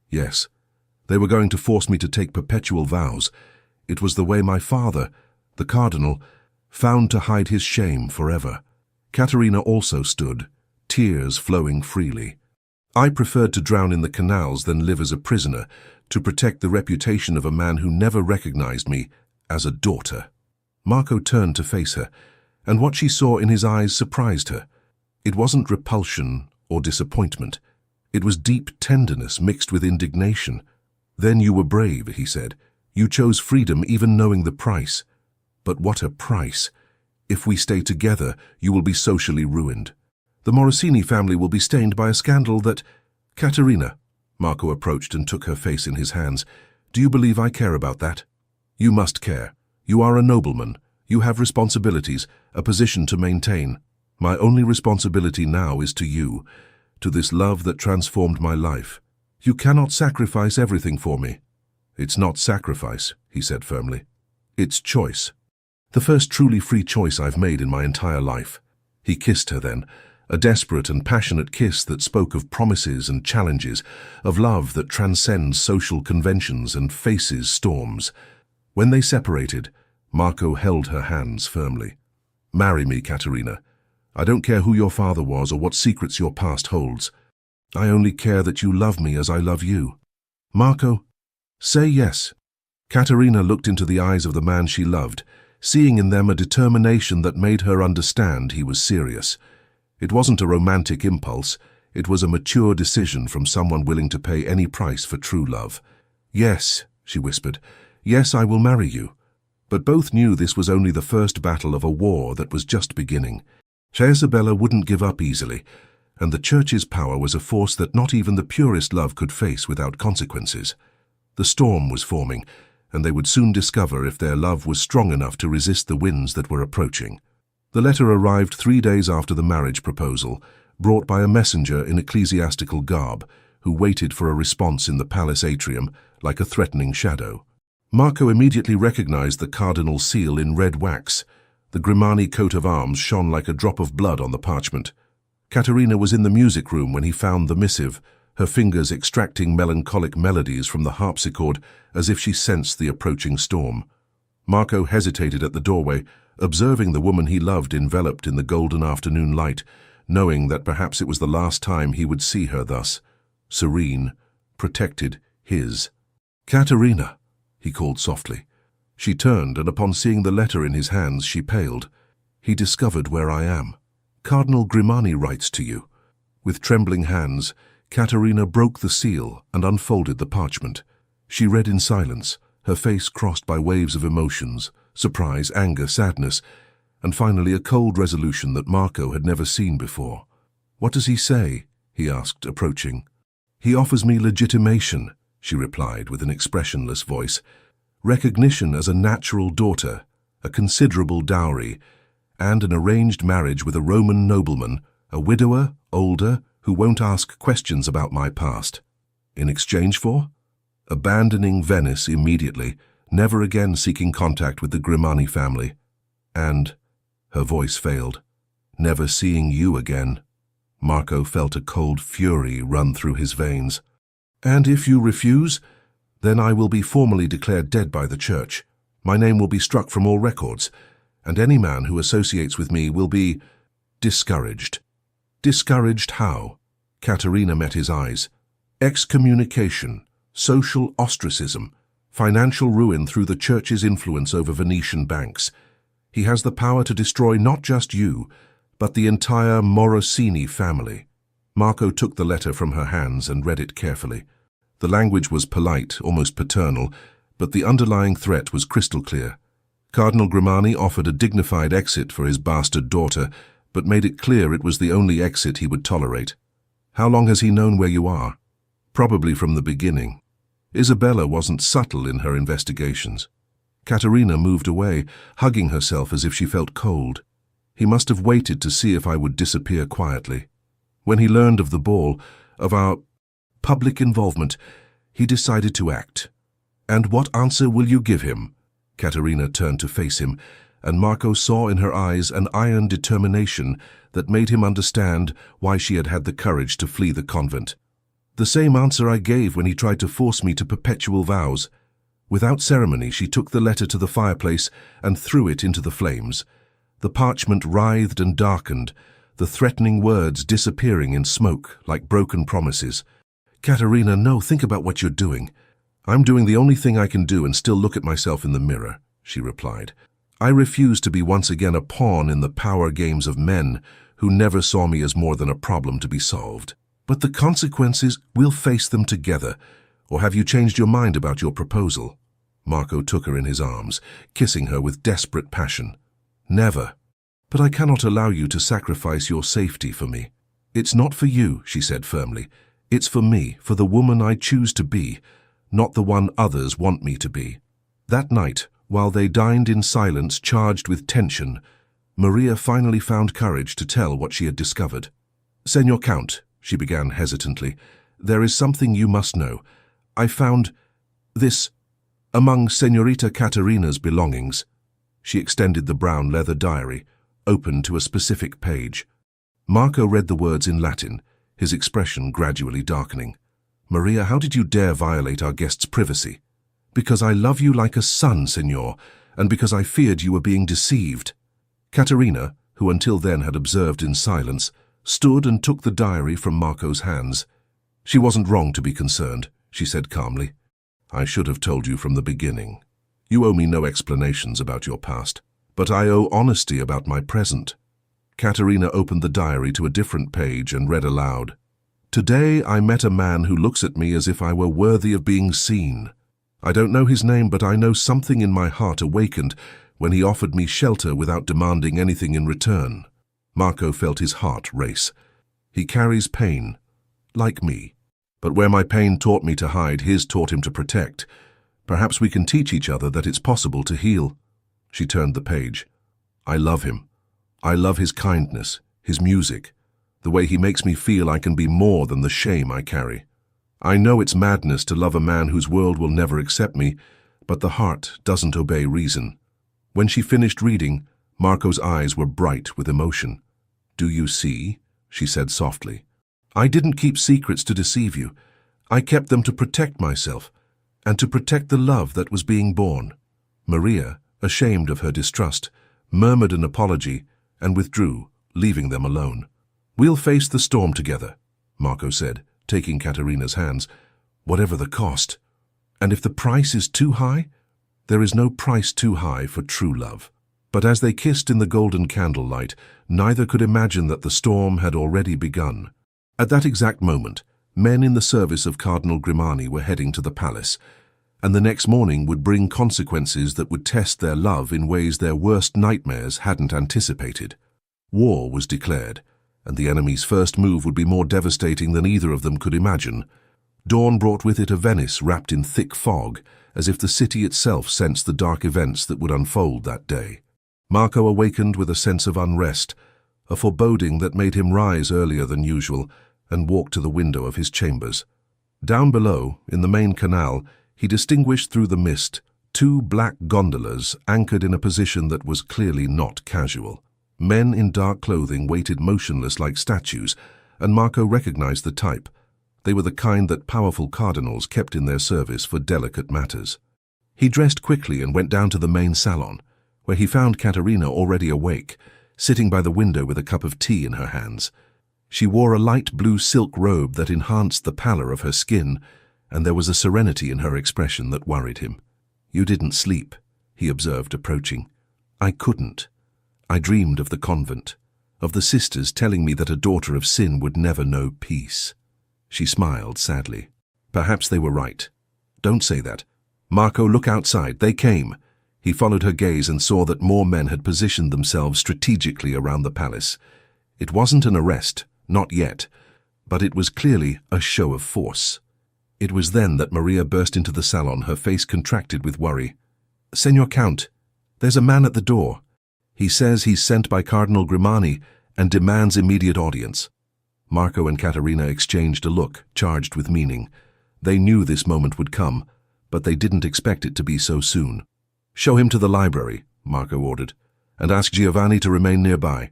"Yes. They were going to force me to take perpetual vows. It was the way my father, the cardinal, found to hide his shame forever." Caterina also stood, tears flowing freely. "I preferred to drown in the canals than live as a prisoner, to protect the reputation of a man who never recognized me as a daughter." Marco turned to face her, and what she saw in his eyes surprised her. It wasn't repulsion or disappointment. It was deep tenderness mixed with indignation. "Then you were brave," he said. "You chose freedom even knowing the price. But what a price! If we stay together, you will be socially ruined. The Morosini family will be stained by a scandal that—" "Caterina," Marco approached and took her face in his hands, "do you believe I care about that?" "You must care. You are a nobleman. You have responsibilities, a position to maintain. My only responsibility now is to you, to this love that transformed my life. You cannot sacrifice everything for me." "It's not sacrifice," he said firmly. "It's choice. The first truly free choice I've made in my entire life." He kissed her then, a desperate and passionate kiss that spoke of promises and challenges, of love that transcends social conventions and faces storms. When they separated, Marco held her hands firmly. "Marry me, Caterina. I don't care who your father was or what secrets your past holds. I only care that you love me as I love you." "Marco, say yes." Caterina looked into the eyes of the man she loved, seeing in them a determination that made her understand he was serious. It wasn't a romantic impulse, it was a mature decision from someone willing to pay any price for true love. "Yes," she whispered, "yes, I will marry you." But both knew this was only the first battle of a war that was just beginning. Isabella wouldn't give up easily, and the church's power was a force that not even the purest love could face without consequences. The storm was forming, and they would soon discover if their love was strong enough to resist the winds that were approaching. The letter arrived 3 days after the marriage proposal, brought by a messenger in ecclesiastical garb, who waited for a response in the palace atrium like a threatening shadow. Marco immediately recognized the cardinal's seal in red wax. The Grimani coat of arms shone like a drop of blood on the parchment. Caterina was in the music room when he found the missive, her fingers extracting melancholic melodies from the harpsichord as if she sensed the approaching storm. Marco hesitated at the doorway, observing the woman he loved enveloped in the golden afternoon light, knowing that perhaps it was the last time he would see her thus, serene, protected, his. "Caterina," he called softly. She turned, and upon seeing the letter in his hands, she paled. "He discovered where I am. Cardinal Grimani writes to you." With trembling hands, Caterina broke the seal and unfolded the parchment. She read in silence, her face crossed by waves of emotions, surprise, anger, sadness, and finally a cold resolution that Marco had never seen before. "What does he say?" he asked, approaching. He offers me legitimation, she replied with an expressionless voice. Recognition as a natural daughter, a considerable dowry, and an arranged marriage with a Roman nobleman, a widower, older, who won't ask questions about my past. In exchange for? Abandoning Venice immediately, never again seeking contact with the Grimani family. And, her voice failed, never seeing you again. Marco felt a cold fury run through his veins. And if you refuse, then I will be formally declared dead by the church. My name will be struck from all records, and any man who associates with me will be discouraged. Discouraged how? Caterina met his eyes. Excommunication, social ostracism, financial ruin through the church's influence over Venetian banks. He has the power to destroy not just you, but the entire Morosini family. Marco took the letter from her hands and read it carefully. The language was polite, almost paternal, but the underlying threat was crystal clear. Cardinal Grimani offered a dignified exit for his bastard daughter, but made it clear it was the only exit he would tolerate. How long has he known where you are? Probably from the beginning. Isabella wasn't subtle in her investigations. Caterina moved away, hugging herself as if she felt cold. He must have waited to see if I would disappear quietly. When he learned of the ball, of our public involvement, he decided to act. And what answer will you give him? Caterina turned to face him, and Marco saw in her eyes an iron determination that made him understand why she had had the courage to flee the convent. The same answer I gave when he tried to force me to perpetual vows. Without ceremony, she took the letter to the fireplace and threw it into the flames. The parchment writhed and darkened, the threatening words disappearing in smoke like broken promises. Caterina, no, think about what you're doing. I'm doing the only thing I can do and still look at myself in the mirror, she replied. I refuse to be once again a pawn in the power games of men who never saw me as more than a problem to be solved. But the consequences, we'll face them together. Or have you changed your mind about your proposal? Marco took her in his arms, kissing her with desperate passion. Never. But I cannot allow you to sacrifice your safety for me. It's not for you, she said firmly. It's for me, for the woman I choose to be, not the one others want me to be. That night, while they dined in silence charged with tension, Maria finally found courage to tell what she had discovered. Senor Count, she began hesitantly, there is something you must know. I found this among Senorita Caterina's belongings. She extended the brown leather diary, open to a specific page. Marco read the words in Latin, his expression gradually darkening. Maria, how did you dare violate our guest's privacy? Because I love you like a son, Senor, and because I feared you were being deceived. Caterina, who until then had observed in silence, stood and took the diary from Marco's hands. She wasn't wrong to be concerned, she said calmly. I should have told you from the beginning. You owe me no explanations about your past, but I owe honesty about my present. Caterina opened the diary to a different page and read aloud. Today I met a man who looks at me as if I were worthy of being seen. I don't know his name, but I know something in my heart awakened when he offered me shelter without demanding anything in return. Marco felt his heart race. He carries pain, like me. But where my pain taught me to hide, his taught him to protect. Perhaps we can teach each other that it's possible to heal. She turned the page. I love him. I love his kindness, his music, the way he makes me feel I can be more than the shame I carry. I know it's madness to love a man whose world will never accept me, but the heart doesn't obey reason. When she finished reading, Marco's eyes were bright with emotion. Do you see? She said softly. I didn't keep secrets to deceive you. I kept them to protect myself, and to protect the love that was being born. Maria, ashamed of her distrust, murmured an apology and withdrew, leaving them alone. We'll face the storm together, Marco said, taking Caterina's hands, whatever the cost. And if the price is too high, there is no price too high for true love. But as they kissed in the golden candlelight, neither could imagine that the storm had already begun. At that exact moment, men in the service of Cardinal Grimani were heading to the palace, and the next morning would bring consequences that would test their love in ways their worst nightmares hadn't anticipated. War was declared, and the enemy's first move would be more devastating than either of them could imagine. Dawn brought with it a Venice wrapped in thick fog, as if the city itself sensed the dark events that would unfold that day. Marco awakened with a sense of unrest, a foreboding that made him rise earlier than usual and walk to the window of his chambers. Down below, in the main canal, he distinguished through the mist 2 black gondolas anchored in a position that was clearly not casual. Men in dark clothing waited motionless like statues, and Marco recognized the type. They were the kind that powerful cardinals kept in their service for delicate matters. He dressed quickly and went down to the main salon, where he found Caterina already awake, sitting by the window with a cup of tea in her hands. She wore a light blue silk robe that enhanced the pallor of her skin, and there was a serenity in her expression that worried him. "You didn't sleep," he observed, approaching. "I couldn't. I dreamed of the convent, of the sisters telling me that a daughter of sin would never know peace." She smiled sadly. "Perhaps they were right. Don't say that. Marco, look outside. They came." He followed her gaze and saw that more men had positioned themselves strategically around the palace. It wasn't an arrest, not yet, but it was clearly a show of force. It was then that Maria burst into the salon, her face contracted with worry. "Senor Count, there's a man at the door. He says he's sent by Cardinal Grimani and demands immediate audience." Marco and Caterina exchanged a look, charged with meaning. They knew this moment would come, but they didn't expect it to be so soon. "Show him to the library," Marco ordered, "and ask Giovanni to remain nearby."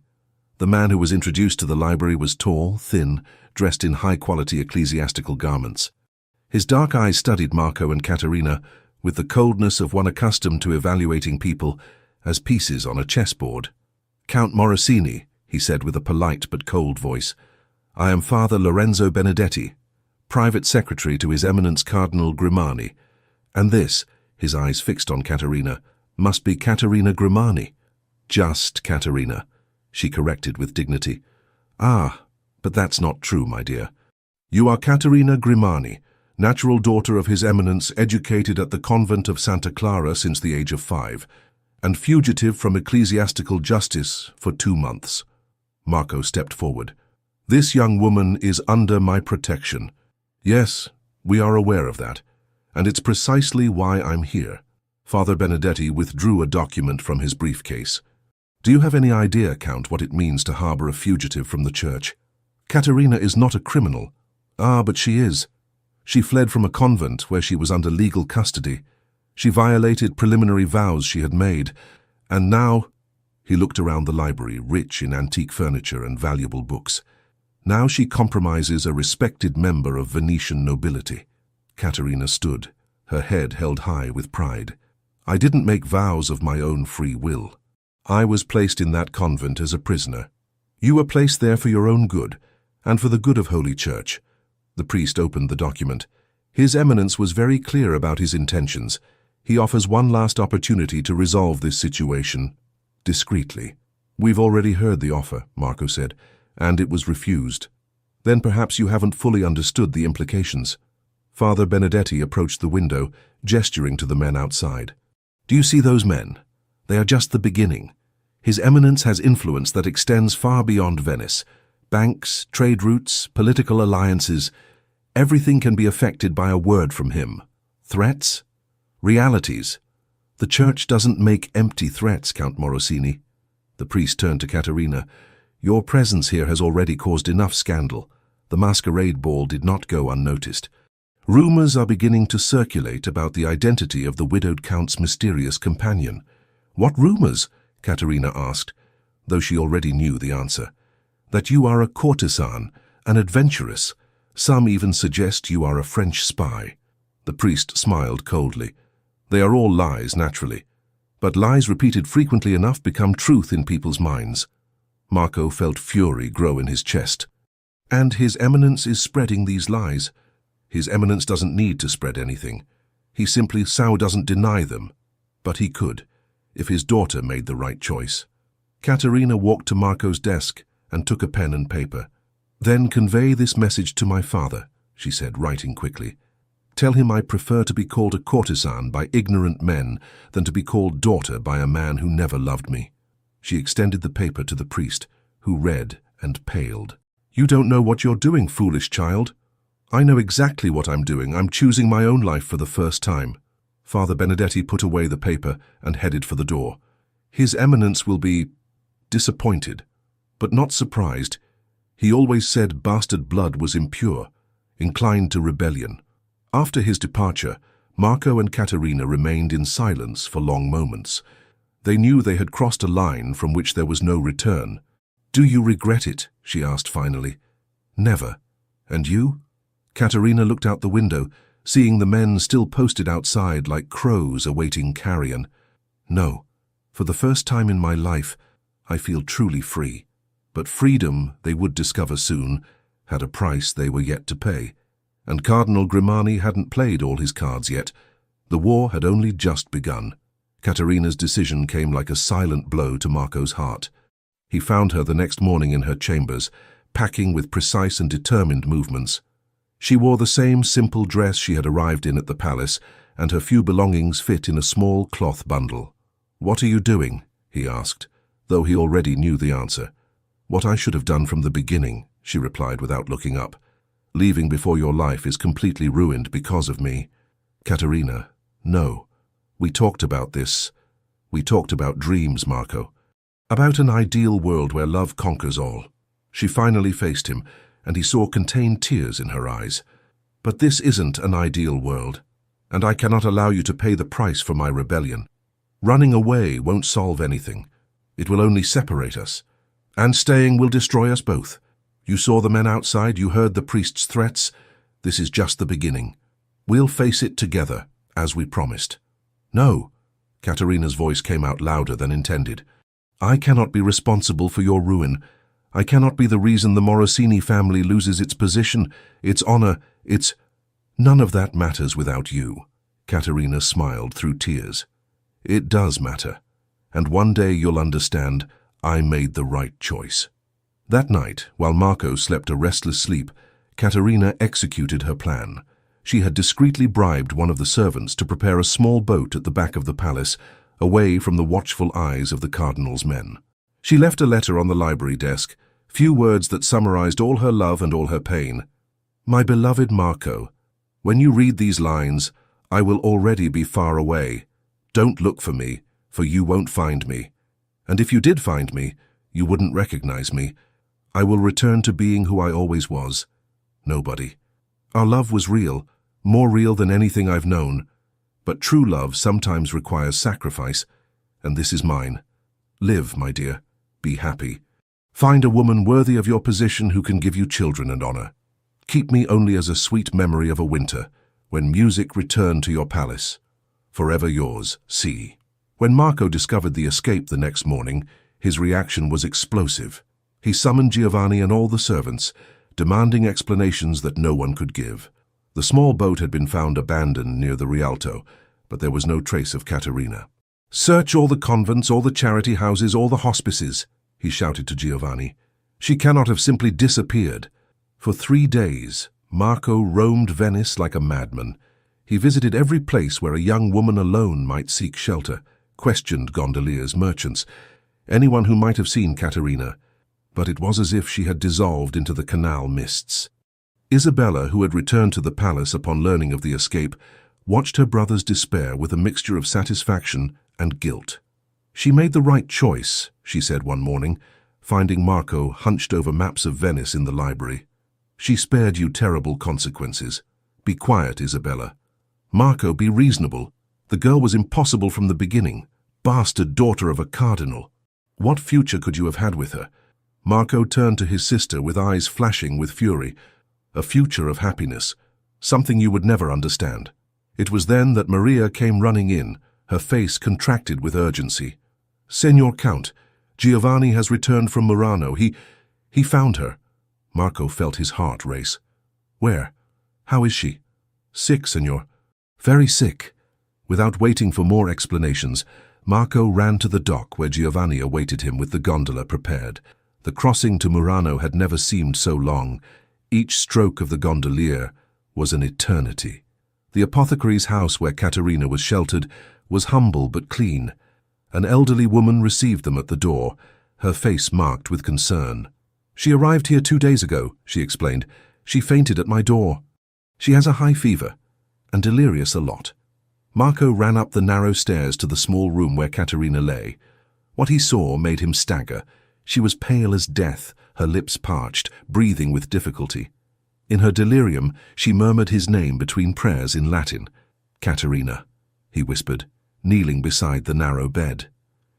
The man who was introduced to the library was tall, thin, dressed in high-quality ecclesiastical garments. His dark eyes studied Marco and Caterina with the coldness of one accustomed to evaluating people as pieces on a chessboard. "Count Morosini," he said with a polite but cold voice. "I am Father Lorenzo Benedetti, private secretary to His Eminence Cardinal Grimani. And this," his eyes fixed on Caterina, "must be Caterina Grimani." "Just Caterina," she corrected with dignity. "Ah, but that's not true, my dear. You are Caterina Grimani, natural daughter of His Eminence, educated at the convent of Santa Clara since the age of 5, and fugitive from ecclesiastical justice for 2 months. Marco stepped forward. "This young woman is under my protection. Yes, we are aware of that, and it's precisely why I'm here." Father Benedetti withdrew a document from his briefcase. "Do you have any idea, Count, what it means to harbor a fugitive from the church? Caterina is not a criminal." "Ah, but she is. She fled from a convent where she was under legal custody. She violated preliminary vows she had made, and now—" He looked around the library, rich in antique furniture and valuable books. "Now she compromises a respected member of Venetian nobility." Caterina stood, her head held high with pride. "I didn't make vows of my own free will. I was placed in that convent as a prisoner. You were placed there for your own good, and for the good of Holy Church." The priest opened the document. "His Eminence was very clear about his intentions. He offers one last opportunity to resolve this situation, discreetly." "We've already heard the offer," Marco said, "and it was refused." "Then perhaps you haven't fully understood the implications." Father Benedetti approached the window, gesturing to the men outside. "Do you see those men? They are just the beginning. His Eminence has influence that extends far beyond Venice. Banks, trade routes, political alliances, everything can be affected by a word from him. Threats? Realities. The Church doesn't make empty threats, Count Morosini." The priest turned to Caterina. "Your presence here has already caused enough scandal. The masquerade ball did not go unnoticed. Rumors are beginning to circulate about the identity of the widowed Count's mysterious companion." "What rumors?" Caterina asked, though she already knew the answer. "That you are a courtesan, an adventuress. Some even suggest you are a French spy." The priest smiled coldly. "They are all lies, naturally. But lies repeated frequently enough become truth in people's minds." Marco felt fury grow in his chest. "And His Eminence is spreading these lies. His Eminence doesn't need to spread anything. He simply doesn't deny them. But he could, if his daughter made the right choice." Caterina walked to Marco's desk and took a pen and paper. "Then convey this message to my father," she said, writing quickly. "Tell him I prefer to be called a courtesan by ignorant men than to be called daughter by a man who never loved me." She extended the paper to the priest, who read and paled. "You don't know what you're doing, foolish child." I know exactly what I'm doing. I'm choosing my own life for the first time." Father Benedetti put away the paper and headed for the door. His Eminence will be disappointed, but not surprised. He always said bastard blood was impure, inclined to rebellion. After his departure, Marco and Caterina remained in silence for long moments. They knew they had crossed a line from which there was no return. "Do you regret it?" she asked finally. "Never. And you?" Caterina looked out the window, seeing the men still posted outside like crows awaiting carrion. "No. For the first time in my life, I feel truly free." But freedom, they would discover soon, had a price they were yet to pay. And Cardinal Grimani hadn't played all his cards yet. The war had only just begun. Caterina's decision came like a silent blow to Marco's heart. He found her the next morning in her chambers, packing with precise and determined movements. She wore the same simple dress she had arrived in at the palace, and her few belongings fit in a small cloth bundle. "What are you doing?" he asked, though he already knew the answer. "What I should have done from the beginning," she replied without looking up. "Leaving before your life is completely ruined because of me." "Caterina, no. We talked about this. We talked about dreams, Marco. About an ideal world where love conquers all." She finally faced him, and he saw contained tears in her eyes. "But this isn't an ideal world, and I cannot allow you to pay the price for my rebellion. Running away won't solve anything. It will only separate us. And staying will destroy us both. You saw the men outside, you heard the priest's threats. This is just the beginning. We'll face it together, as we promised." "No." Caterina's voice came out louder than intended. "I cannot be responsible for your ruin. I cannot be the reason the Morosini family loses its position, its honor, its—" "None of that matters without you." Caterina smiled through tears. "It does matter. And one day you'll understand I made the right choice." That night, while Marco slept a restless sleep, Caterina executed her plan. She had discreetly bribed one of the servants to prepare a small boat at the back of the palace, away from the watchful eyes of the cardinal's men. She left a letter on the library desk, few words that summarized all her love and all her pain. "My beloved Marco, when you read these lines, I will already be far away. Don't look for me, for you won't find me. And if you did find me, you wouldn't recognize me. I will return to being who I always was. Nobody. Our love was real, more real than anything I've known. But true love sometimes requires sacrifice, and this is mine. Live, my dear. Be happy. Find a woman worthy of your position who can give you children and honor. Keep me only as a sweet memory of a winter, when music returned to your palace. Forever yours, C." When Marco discovered the escape the next morning, his reaction was explosive. He summoned Giovanni and all the servants, demanding explanations that no one could give. The small boat had been found abandoned near the Rialto, but there was no trace of Caterina. "Search all the convents, all the charity houses, all the hospices," he shouted to Giovanni. "She cannot have simply disappeared." For 3 days, Marco roamed Venice like a madman. He visited every place where a young woman alone might seek shelter, questioned gondoliers, merchants, anyone who might have seen Caterina. But it was as if she had dissolved into the canal mists. Isabella, who had returned to the palace upon learning of the escape, watched her brother's despair with a mixture of satisfaction and guilt. "She made the right choice," she said one morning, finding Marco hunched over maps of Venice in the library. "She spared you terrible consequences. Be quiet, Isabella. Marco, be reasonable. The girl was impossible from the beginning. Bastard daughter of a cardinal. What future could you have had with her?" Marco turned to his sister with eyes flashing with fury. "A future of happiness. Something you would never understand." It was then that Maria came running in, her face contracted with urgency. "Signor Count, Giovanni has returned from Murano. He found her." Marco felt his heart race. "Where? How is she?" "Sick, signor. Very sick." Without waiting for more explanations, Marco ran to the dock where Giovanni awaited him with the gondola prepared. The crossing to Murano had never seemed so long. Each stroke of the gondolier was an eternity. The apothecary's house where Caterina was sheltered was humble but clean. An elderly woman received them at the door, her face marked with concern. "She arrived here 2 days ago," she explained. "She fainted at my door." She has a high fever, and delirious a lot. Marco ran up the narrow stairs to the small room where Katerina lay. What he saw made him stagger. She was pale as death, her lips parched, breathing with difficulty. In her delirium, she murmured his name between prayers in Latin. "Katerina," he whispered, kneeling beside the narrow bed.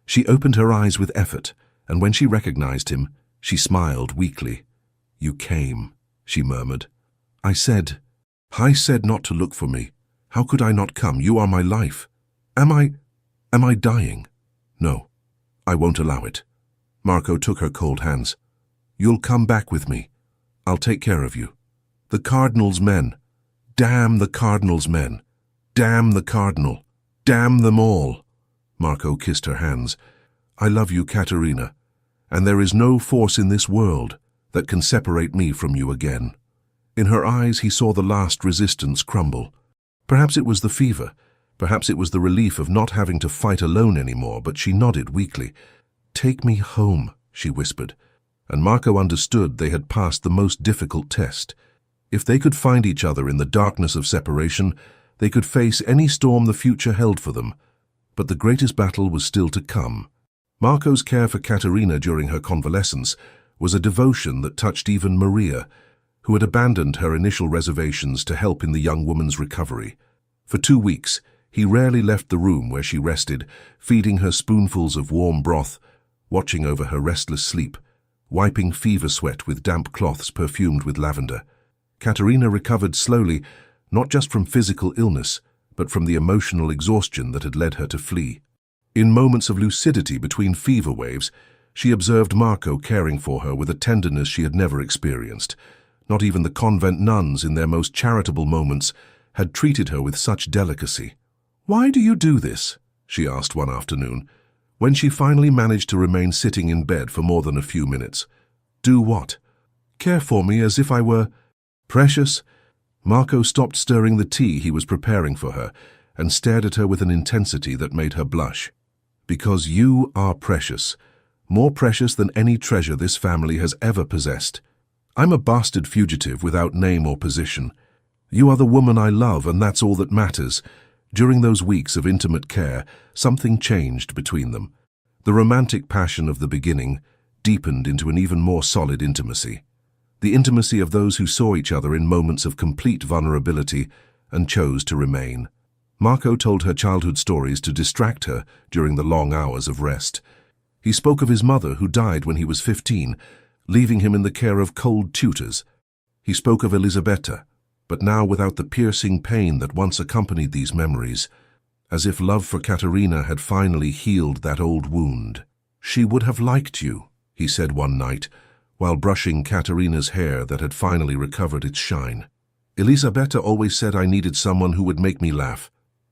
She opened her eyes with effort, and when she recognized him, she smiled weakly. "You came," she murmured. I said not to look for me. How could I not come? You are my life. Am I dying? No, I won't allow it." Marco took her cold hands. "You'll come back with me. I'll take care of you. The Cardinal's men. Damn the Cardinal's men. Damn the Cardinal. Damn them all." Marco kissed her hands. "I love you, Katerina, and there is no force in this world that can separate me from you again." In her eyes he saw the last resistance crumble. Perhaps it was the fever, perhaps it was the relief of not having to fight alone anymore, but she nodded weakly. "Take me home," she whispered, and Marco understood they had passed the most difficult test. If they could find each other in the darkness of separation, they could face any storm the future held for them. But the greatest battle was still to come. Marco's care for Katerina during her convalescence was a devotion that touched even Maria, who had abandoned her initial reservations to help in the young woman's recovery. For 2 weeks, he rarely left the room where she rested, feeding her spoonfuls of warm broth, watching over her restless sleep, wiping fever sweat with damp cloths perfumed with lavender. Katerina recovered slowly, not just from physical illness, but from the emotional exhaustion that had led her to flee. In moments of lucidity between fever waves, she observed Marco caring for her with a tenderness she had never experienced. Not even the convent nuns, in their most charitable moments, had treated her with such delicacy. "Why do you do this?" she asked one afternoon, when she finally managed to remain sitting in bed for more than a few minutes. "Do what?" "Care for me as if I were precious." Marco stopped stirring the tea he was preparing for her and stared at her with an intensity that made her blush. "Because you are precious, more precious than any treasure this family has ever possessed. I'm a bastard fugitive without name or position. You are the woman I love, and that's all that matters." During those weeks of intimate care, something changed between them. The romantic passion of the beginning deepened into an even more solid intimacy. The intimacy of those who saw each other in moments of complete vulnerability and chose to remain. Marco told her childhood stories to distract her during the long hours of rest. He spoke of his mother who died when he was 15, leaving him in the care of cold tutors. He spoke of Elisabetta, but now without the piercing pain that once accompanied these memories, as if love for Katerina had finally healed that old wound. "She would have liked you," he said one night, while brushing Katerina's hair that had finally recovered its shine. "Elisabetta always said I needed someone who would make me laugh.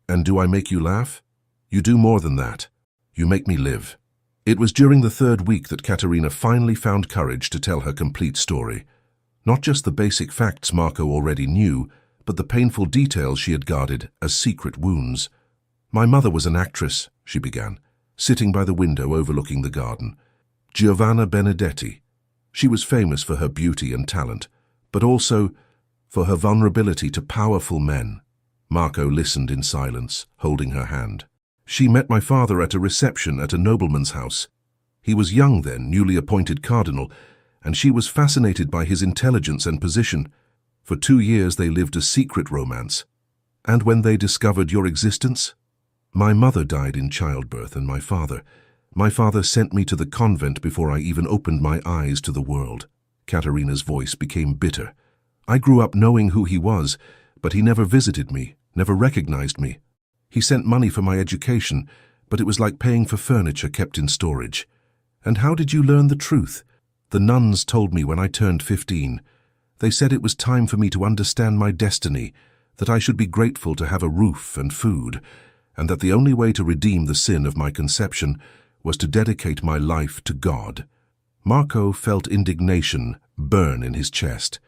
And do I make you laugh? You do more than that. You make me live." It was during the 3rd week that Katerina finally found courage to tell her complete story. Not just the basic facts Marco already knew, but the painful details she had guarded as secret wounds. "My mother was an actress," she began, sitting by the window overlooking the garden. "Giovanna Benedetti. She was famous for her beauty and talent, but also for her vulnerability to powerful men." Marco listened in silence, holding her hand. "She met my father at a reception at a nobleman's house. He was young then, newly appointed cardinal, and she was fascinated by his intelligence and position. For 2 years they lived a secret romance. And when they discovered your existence? My mother died in childbirth, and my father sent me to the convent before I even opened my eyes to the world." Katerina's voice became bitter. "I grew up knowing who he was, but he never visited me, never recognized me. He sent money for my education, but it was like paying for furniture kept in storage. And how did you learn the truth? The nuns told me when I turned 15. They said it was time for me to understand my destiny, that I should be grateful to have a roof and food, and that the only way to redeem the sin of my conception was to dedicate my life to God." Marco felt indignation burn in his chest.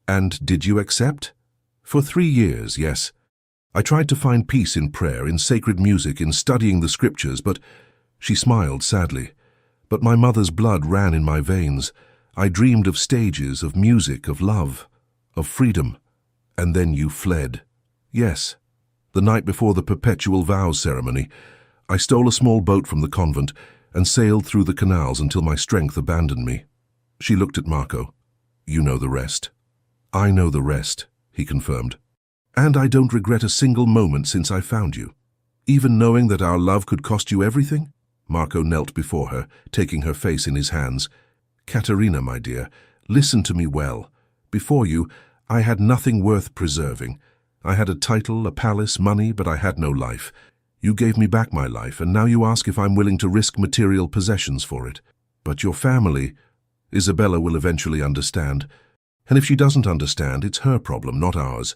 "And did you accept?" "For 3 years, yes. I tried to find peace in prayer, in sacred music, in studying the scriptures, but—" She smiled sadly. "But my mother's blood ran in my veins. I dreamed of stages, of music, of love, of freedom. And then you fled. Yes. The night before the perpetual vows ceremony, I stole a small boat from the convent and sailed through the canals until my strength abandoned me. She looked at Marco. You know the rest. I know the rest, he confirmed. And I don't regret a single moment since I found you. Even knowing that our love could cost you everything? Marco knelt before her, taking her face in his hands. Katerina, my dear, listen to me well. Before you, I had nothing worth preserving. I had a title, a palace, money, but I had no life. You gave me back my life, and now you ask if I'm willing to risk material possessions for it. But your family, Isabella will eventually understand. And if she doesn't understand, it's her problem, not ours.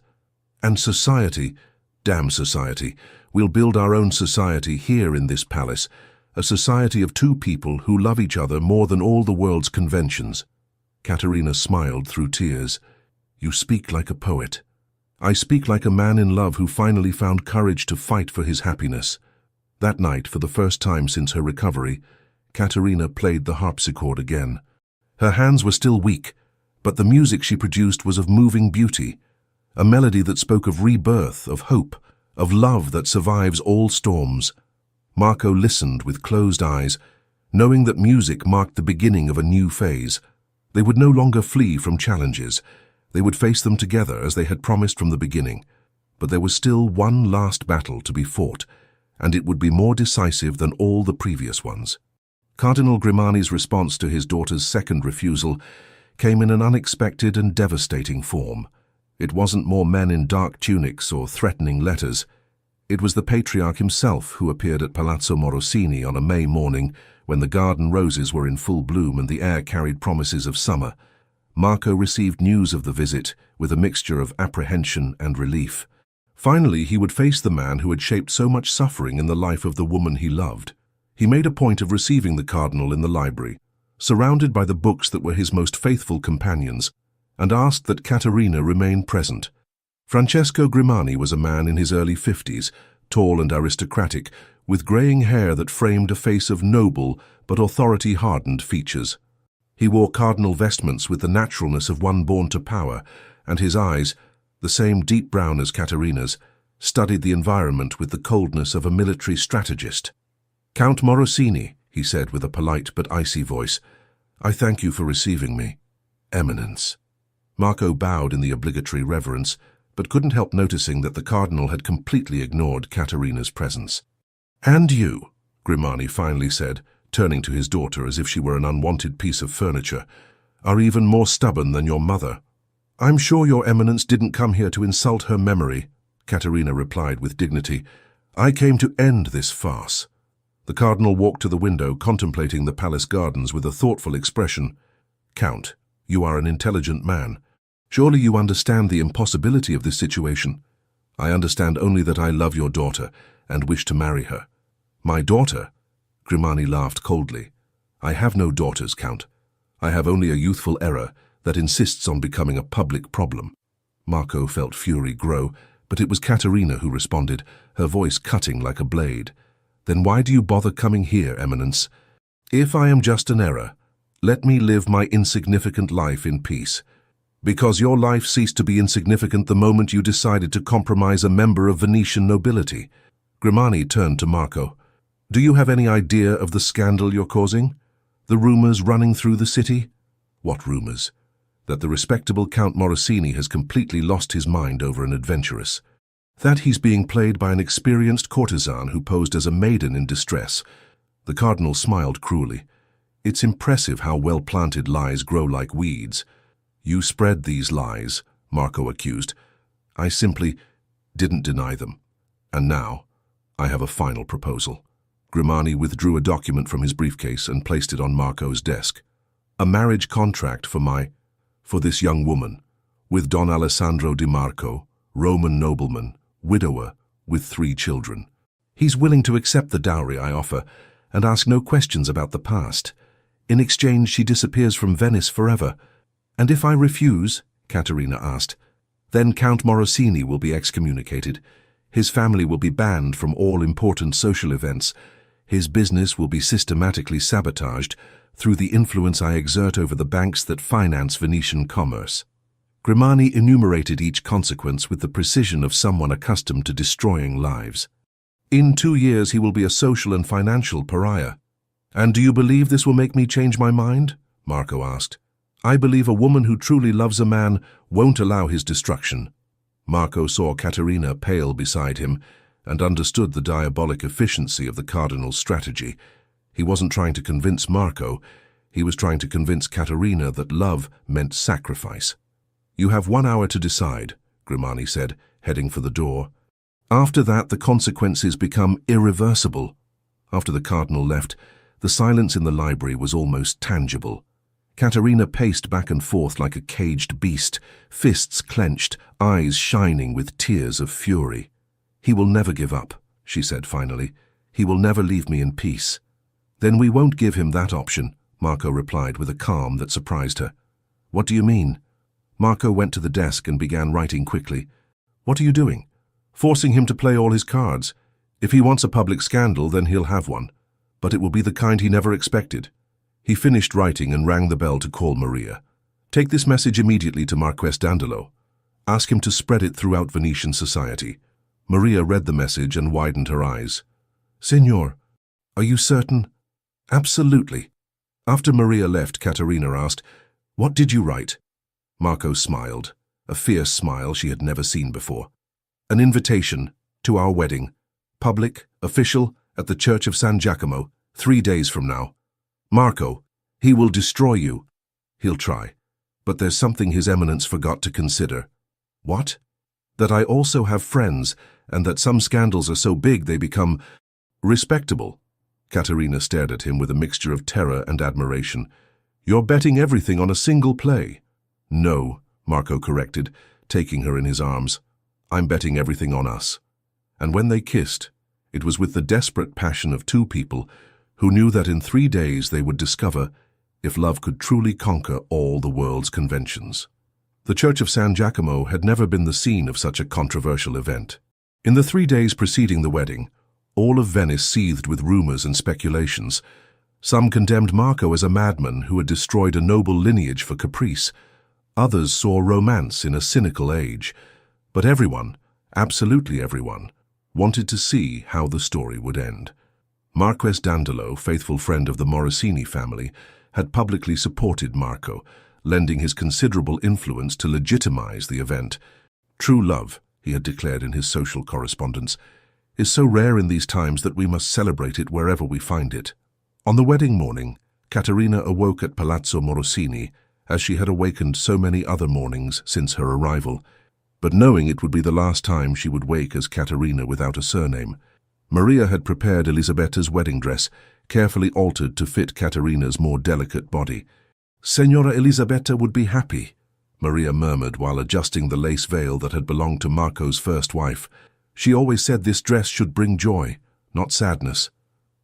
And society, damn society, we'll build our own society here in this palace, a society of two people who love each other more than all the world's conventions. Katerina smiled through tears. You speak like a poet. I speak like a man in love who finally found courage to fight for his happiness. That night, for the first time since her recovery, Katerina played the harpsichord again. Her hands were still weak, but the music she produced was of moving beauty, a melody that spoke of rebirth, of hope, of love that survives all storms. Marco listened with closed eyes, knowing that music marked the beginning of a new phase. They would no longer flee from challenges. They would face them together as they had promised from the beginning. But there was still one last battle to be fought, and it would be more decisive than all the previous ones. Cardinal Grimani's response to his daughter's second refusal came in an unexpected and devastating form. It wasn't more men in dark tunics or threatening letters. It was the patriarch himself who appeared at Palazzo Morosini on a May morning when the garden roses were in full bloom and the air carried promises of summer. Marco received news of the visit with a mixture of apprehension and relief. Finally, he would face the man who had shaped so much suffering in the life of the woman he loved. He made a point of receiving the cardinal in the library, surrounded by the books that were his most faithful companions, and asked that Katerina remain present. Francesco Grimani was a man in his early 50s, tall and aristocratic, with greying hair that framed a face of noble but authority-hardened features. He wore cardinal vestments with the naturalness of one born to power, and his eyes, the same deep brown as Katerina's, studied the environment with the coldness of a military strategist. Count Morosini, he said with a polite but icy voice, I thank you for receiving me. Eminence. Marco bowed in the obligatory reverence, but couldn't help noticing that the cardinal had completely ignored Katerina's presence. And you, Grimani finally said, turning to his daughter as if she were an unwanted piece of furniture, are even more stubborn than your mother. I'm sure your eminence didn't come here to insult her memory, Katerina replied with dignity. I came to end this farce. The cardinal walked to the window, contemplating the palace gardens with a thoughtful expression. Count, you are an intelligent man. Surely you understand the impossibility of this situation. I understand only that I love your daughter and wish to marry her. My daughter? Grimani laughed coldly. I have no daughters, Count. I have only a youthful error that insists on becoming a public problem. Marco felt fury grow, but it was Katerina who responded, her voice cutting like a blade. Then why do you bother coming here, Eminence? If I am just an error, let me live my insignificant life in peace. Because your life ceased to be insignificant the moment you decided to compromise a member of Venetian nobility. Grimani turned to Marco. Do you have any idea of the scandal you're causing? The rumors running through the city? What rumors? That the respectable Count Morosini has completely lost his mind over an adventuress. That he's being played by an experienced courtesan who posed as a maiden in distress. The cardinal smiled cruelly. It's impressive how well-planted lies grow like weeds. You spread these lies, Marco accused. I simply didn't deny them. And now, I have a final proposal. Grimani withdrew a document from his briefcase and placed it on Marco's desk. A marriage contract for this young woman, with Don Alessandro Di Marco, Roman nobleman, widower, with 3 children. He's willing to accept the dowry I offer and ask no questions about the past. In exchange, she disappears from Venice forever. And if I refuse, Katerina asked, then Count Morosini will be excommunicated. His family will be banned from all important social events. His business will be systematically sabotaged through the influence I exert over the banks that finance Venetian commerce. Grimani enumerated each consequence with the precision of someone accustomed to destroying lives. In 2 years he will be a social and financial pariah. And do you believe this will make me change my mind? Marco asked. I believe a woman who truly loves a man won't allow his destruction. Marco saw Caterina pale beside him and understood the diabolic efficiency of the cardinal's strategy. He wasn't trying to convince Marco, he was trying to convince Caterina that love meant sacrifice. You have 1 hour to decide, Grimani said, heading for the door. After that, the consequences become irreversible. After the cardinal left, the silence in the library was almost tangible. Caterina paced back and forth like a caged beast, fists clenched, eyes shining with tears of fury. He will never give up, she said finally. He will never leave me in peace. Then we won't give him that option, Marco replied with a calm that surprised her. What do you mean? Marco went to the desk and began writing quickly. What are you doing? Forcing him to play all his cards. If he wants a public scandal, then he'll have one. But it will be the kind he never expected. He finished writing and rang the bell to call Maria. Take this message immediately to Marquess Dandolo. Ask him to spread it throughout Venetian society. Maria read the message and widened her eyes. Signor, are you certain? Absolutely. After Maria left, Caterina asked, What did you write? Marco smiled, a fierce smile she had never seen before. An invitation to our wedding. Public, official, at the Church of San Giacomo, 3 days from now. Marco, he will destroy you. He'll try. But there's something His Eminence forgot to consider. What? That I also have friends, and that some scandals are so big they become respectable. Caterina stared at him with a mixture of terror and admiration. You're betting everything on a single play. No, Marco corrected, taking her in his arms. I'm betting everything on us. And when they kissed, it was with the desperate passion of 2 people who knew that in 3 days they would discover if love could truly conquer all the world's conventions. The Church of San Giacomo had never been the scene of such a controversial event. In the 3 days preceding the wedding, all of Venice seethed with rumors and speculations. Some condemned Marco as a madman who had destroyed a noble lineage for caprice. Others saw romance in a cynical age. But everyone, absolutely everyone, wanted to see how the story would end. Marquess Dandolo, faithful friend of the Morosini family, had publicly supported Marco, lending his considerable influence to legitimize the event. True love, he had declared in his social correspondence, is so rare in these times that we must celebrate it wherever we find it. On the wedding morning, Caterina awoke at Palazzo Morosini, as she had awakened so many other mornings since her arrival. But knowing it would be the last time she would wake as Caterina without a surname, Maria had prepared Elisabetta's wedding dress, carefully altered to fit Caterina's more delicate body. Signora Elisabetta would be happy, Maria murmured while adjusting the lace veil that had belonged to Marco's first wife. She always said this dress should bring joy, not sadness.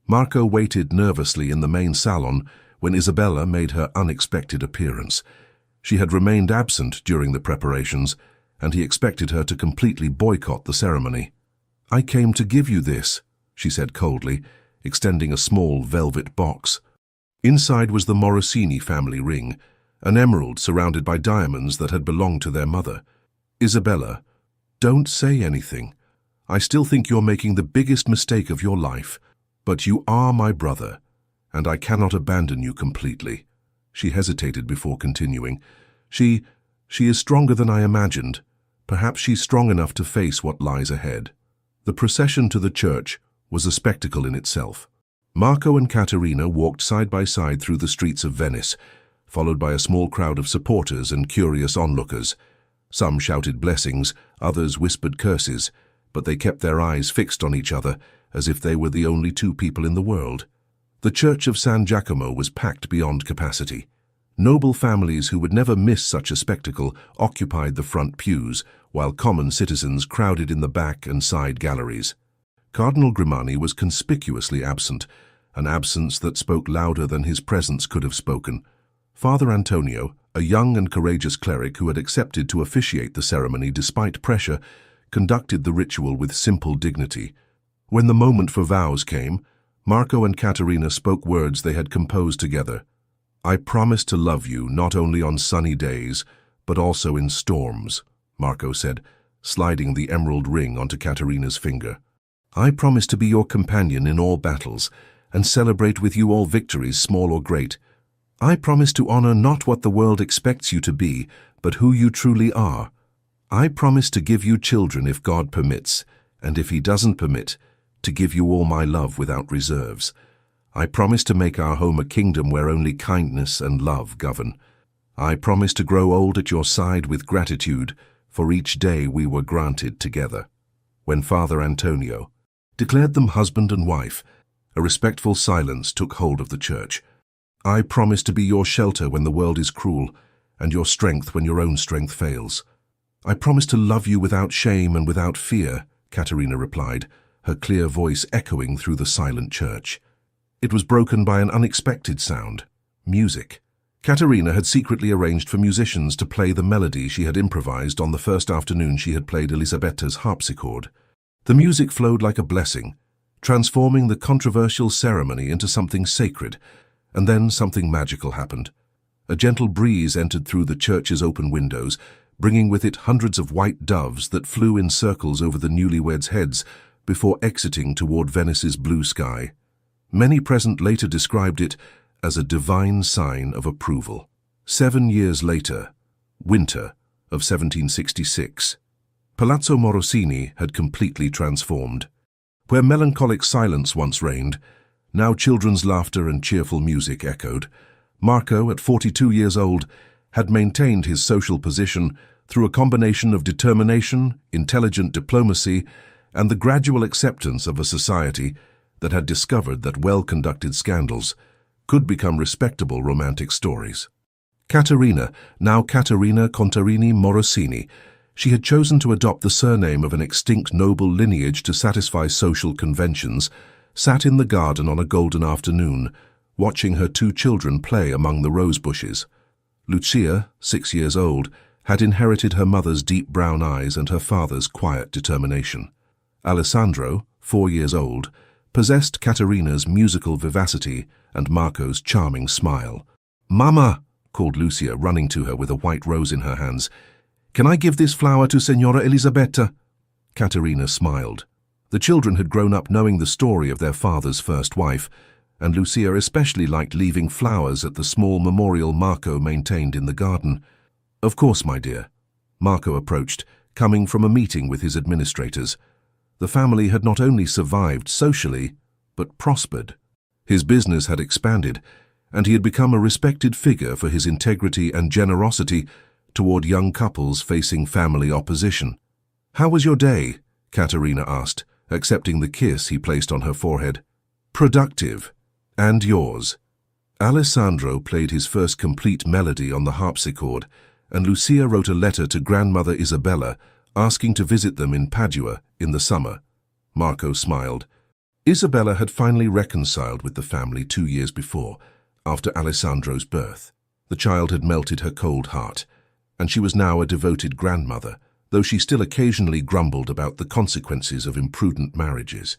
Marco waited nervously in the main salon when Isabella made her unexpected appearance. She had remained absent during the preparations, and he expected her to completely boycott the ceremony. I came to give you this, she said coldly, extending a small velvet box. Inside was the Morosini family ring, an emerald surrounded by diamonds that had belonged to their mother. Isabella, don't say anything. I still think you're making the biggest mistake of your life, but you are my brother, and I cannot abandon you completely. She hesitated before continuing. She is stronger than I imagined. Perhaps she's strong enough to face what lies ahead. The procession to the church was a spectacle in itself. Marco and Caterina walked side by side through the streets of Venice, followed by a small crowd of supporters and curious onlookers. Some shouted blessings, others whispered curses, but they kept their eyes fixed on each other as if they were the only 2 people in the world. The Church of San Giacomo was packed beyond capacity. Noble families who would never miss such a spectacle occupied the front pews, while common citizens crowded in the back and side galleries. Cardinal Grimani was conspicuously absent, an absence that spoke louder than his presence could have spoken. Father Antonio, a young and courageous cleric who had accepted to officiate the ceremony despite pressure, conducted the ritual with simple dignity. When the moment for vows came, Marco and Caterina spoke words they had composed together. I promise to love you not only on sunny days, but also in storms, Marco said, sliding the emerald ring onto Katerina's finger. I promise to be your companion in all battles and celebrate with you all victories, small or great. I promise to honor not what the world expects you to be, but who you truly are. I promise to give you children if God permits, and if He doesn't permit, to give you all my love without reserves. I promise to make our home a kingdom where only kindness and love govern. I promise to grow old at your side with gratitude for each day we were granted together. When Father Antonio declared them husband and wife, a respectful silence took hold of the church. I promise to be your shelter when the world is cruel, and your strength when your own strength fails. I promise to love you without shame and without fear, Katerina replied, her clear voice echoing through the silent church. It was broken by an unexpected sound: music. Katerina had secretly arranged for musicians to play the melody she had improvised on the first afternoon she had played Elisabetta's harpsichord. The music flowed like a blessing, transforming the controversial ceremony into something sacred, and then something magical happened. A gentle breeze entered through the church's open windows, bringing with it hundreds of white doves that flew in circles over the newlyweds' heads before exiting toward Venice's blue sky. Many present later described it as a divine sign of approval. 7 years later, winter of 1766, Palazzo Morosini had completely transformed. Where melancholic silence once reigned, now children's laughter and cheerful music echoed. Marco, at 42 years old, had maintained his social position through a combination of determination, intelligent diplomacy, and the gradual acceptance of a society that had discovered that well-conducted scandals could become respectable romantic stories. Caterina, now Caterina Contarini Morosini, she had chosen to adopt the surname of an extinct noble lineage to satisfy social conventions, sat in the garden on a golden afternoon, watching her 2 children play among the rose bushes. Lucia, 6 years old, had inherited her mother's deep brown eyes and her father's quiet determination. Alessandro, 4 years old, possessed Caterina's musical vivacity and Marco's charming smile. "Mama," called Lucia, running to her with a white rose in her hands, "can I give this flower to Signora Elisabetta?" Caterina smiled. The children had grown up knowing the story of their father's first wife, and Lucia especially liked leaving flowers at the small memorial Marco maintained in the garden. "Of course, my dear." Marco approached, coming from a meeting with his administrators. The family had not only survived socially, but prospered. His business had expanded, and he had become a respected figure for his integrity and generosity toward young couples facing family opposition. "How was your day?" Caterina asked, accepting the kiss he placed on her forehead. "Productive. And yours?" Alessandro played his first complete melody on the harpsichord, and Lucia wrote a letter to Grandmother Isabella asking to visit them in Padua in the summer. Marco smiled. Isabella had finally reconciled with the family 2 years before, after Alessandro's birth. The child had melted her cold heart, and she was now a devoted grandmother, though she still occasionally grumbled about the consequences of imprudent marriages.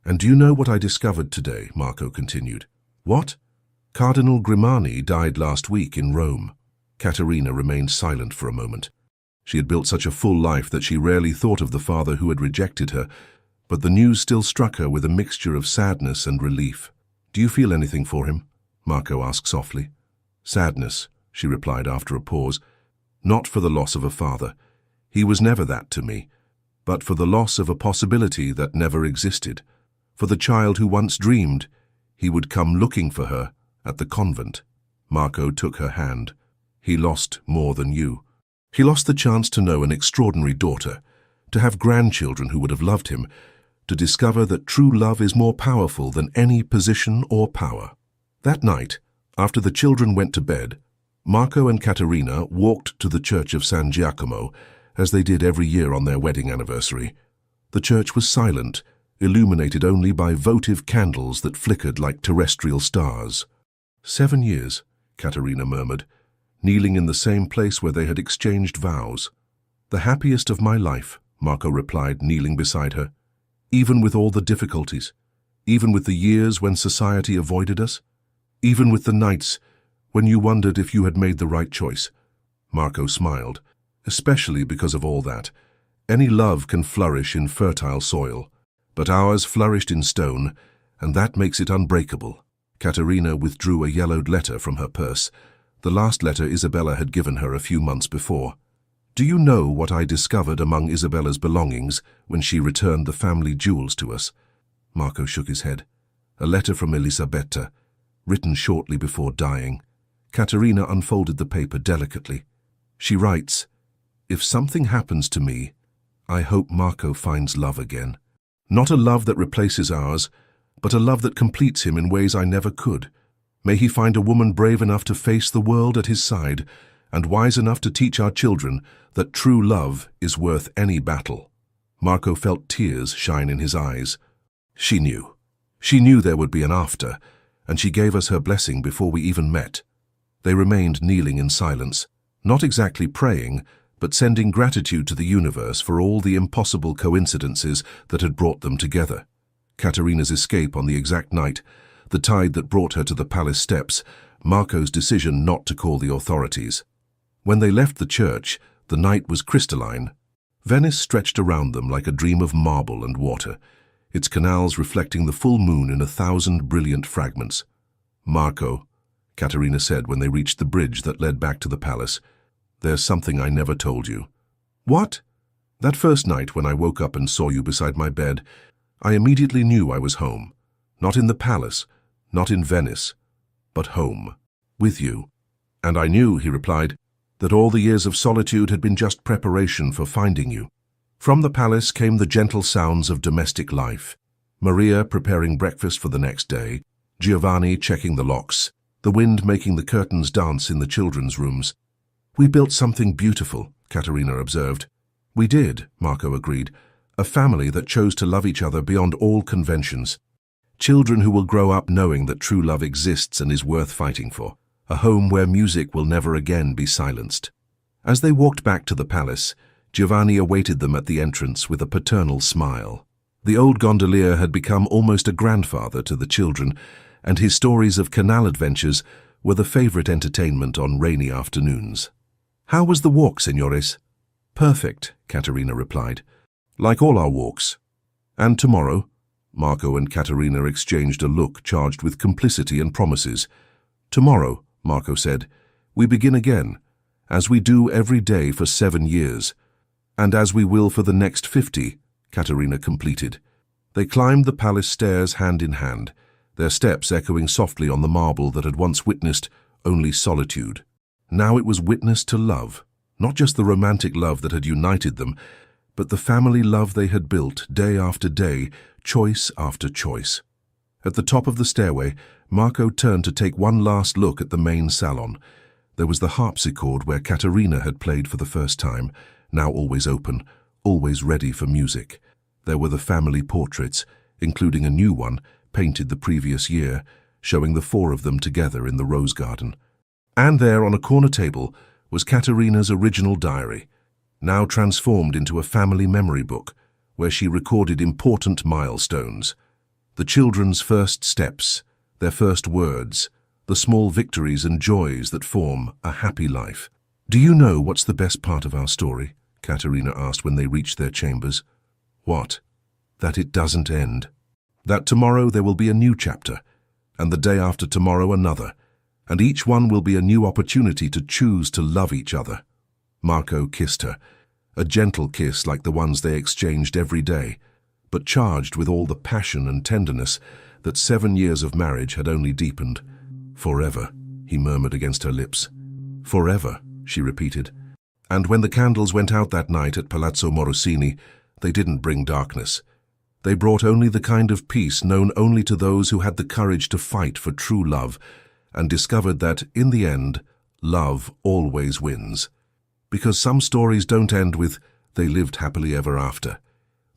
"And do you know what I discovered today?" Marco continued. "What?" "Cardinal Grimani died last week in Rome." Caterina remained silent for a moment. She had built such a full life that she rarely thought of the father who had rejected her, but the news still struck her with a mixture of sadness and relief. "Do you feel anything for him?" Marco asked softly. "Sadness," she replied after a pause. "Not for the loss of a father. He was never that to me, but for the loss of a possibility that never existed. For the child who once dreamed he would come looking for her at the convent." Marco took her hand. "He lost more than you. He lost the chance to know an extraordinary daughter, to have grandchildren who would have loved him, to discover that true love is more powerful than any position or power." That night, after the children went to bed, Marco and Caterina walked to the church of San Giacomo, as they did every year on their wedding anniversary. The church was silent, illuminated only by votive candles that flickered like terrestrial stars. 7 years, Caterina murmured, kneeling in the same place where they had exchanged vows. "The happiest of my life," Marco replied, kneeling beside her. "Even with all the difficulties, even with the years when society avoided us, even with the nights when you wondered if you had made the right choice." Marco smiled. Especially because of all that. Any love can flourish in fertile soil, but ours flourished in stone, and that makes it unbreakable. Caterina withdrew a yellowed letter from her purse, the last letter Isabella had given her a few months before. Do you know what I discovered among Isabella's belongings when she returned the family jewels to us? Marco shook his head. A letter from Elisabetta, written shortly before dying. Caterina unfolded the paper delicately. She writes, "If something happens to me, I hope Marco finds love again. Not a love that replaces ours, but a love that completes him in ways I never could. May he find a woman brave enough to face the world at his side, and wise enough to teach our children that true love is worth any battle." Marco felt tears shine in his eyes. She knew. She knew there would be an after, and she gave us her blessing before we even met. They remained kneeling in silence, not exactly praying, but sending gratitude to the universe for all the impossible coincidences that had brought them together. Caterina's escape on the exact night, the tide that brought her to the palace steps, Marco's decision not to call the authorities. When they left the church, the night was crystalline. Venice stretched around them like a dream of marble and water, its canals reflecting the full moon in 1,000 brilliant fragments. "Marco," Caterina said when they reached the bridge that led back to the palace, "there's something I never told you." "What?" "That first night when I woke up and saw you beside my bed, I immediately knew I was home. Not in the palace, not in Venice, but home, with you." "And I knew," he replied, "that all the years of solitude had been just preparation for finding you." From the palace came the gentle sounds of domestic life. Maria preparing breakfast for the next day, Giovanni checking the locks, the wind making the curtains dance in the children's rooms. "We built something beautiful," Caterina observed. "We did," Marco agreed. "A family that chose to love each other beyond all conventions. Children who will grow up knowing that true love exists and is worth fighting for. A home where music will never again be silenced." As they walked back to the palace, Giovanni awaited them at the entrance with a paternal smile. The old gondolier had become almost a grandfather to the children, and his stories of canal adventures were the favorite entertainment on rainy afternoons. "How was the walk, signores?" "Perfect," Caterina replied. "Like all our walks." "And tomorrow?" Marco and Caterina exchanged a look charged with complicity and promises. "Tomorrow," Marco said, "we begin again, as we do every day for 7 years. And as we will for the next 50, Caterina completed. They climbed the palace stairs hand in hand, their steps echoing softly on the marble that had once witnessed only solitude. Now it was witness to love, not just the romantic love that had united them, but the family love they had built day after day, choice after choice. At the top of the stairway, Marco turned to take one last look at the main salon. There was the harpsichord where Caterina had played for the first time, now always open, always ready for music. There were the family portraits, including a new one, painted the previous year, showing the 4 of them together in the rose garden. And there on a corner table was Caterina's original diary, now transformed into a family memory book, where she recorded important milestones. The children's first steps, their first words, the small victories and joys that form a happy life. "Do you know what's the best part of our story?" Caterina asked when they reached their chambers. "What?" "That it doesn't end. That tomorrow there will be a new chapter, and the day after tomorrow another, and each one will be a new opportunity to choose to love each other." Marco kissed her, a gentle kiss like the ones they exchanged every day, but charged with all the passion and tenderness that 7 years of marriage had only deepened. "Forever," he murmured against her lips. "Forever," she repeated. And when the candles went out that night at Palazzo Morosini, they didn't bring darkness. They brought only the kind of peace known only to those who had the courage to fight for true love, and discovered that, in the end, love always wins. Because some stories don't end with, "they lived happily ever after."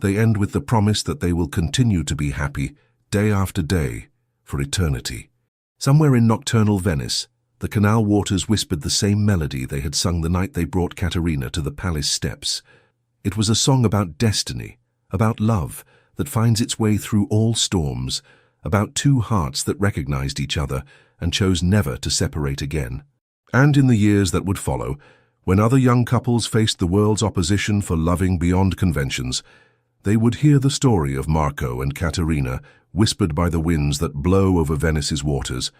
They end with the promise that they will continue to be happy, day after day, for eternity. Somewhere in nocturnal Venice, the canal waters whispered the same melody they had sung the night they brought Caterina to the palace steps. It was a song about destiny, about love that finds its way through all storms, about 2 hearts that recognized each other and chose never to separate again. And in the years that would follow, When other young couples faced the world's opposition for loving beyond conventions, they would hear the story of Marco and Caterina whispered by the winds that blow over Venice's waters,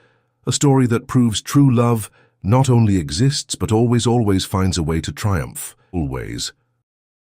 a story that proves true love not only exists but always finds a way to triumph, always.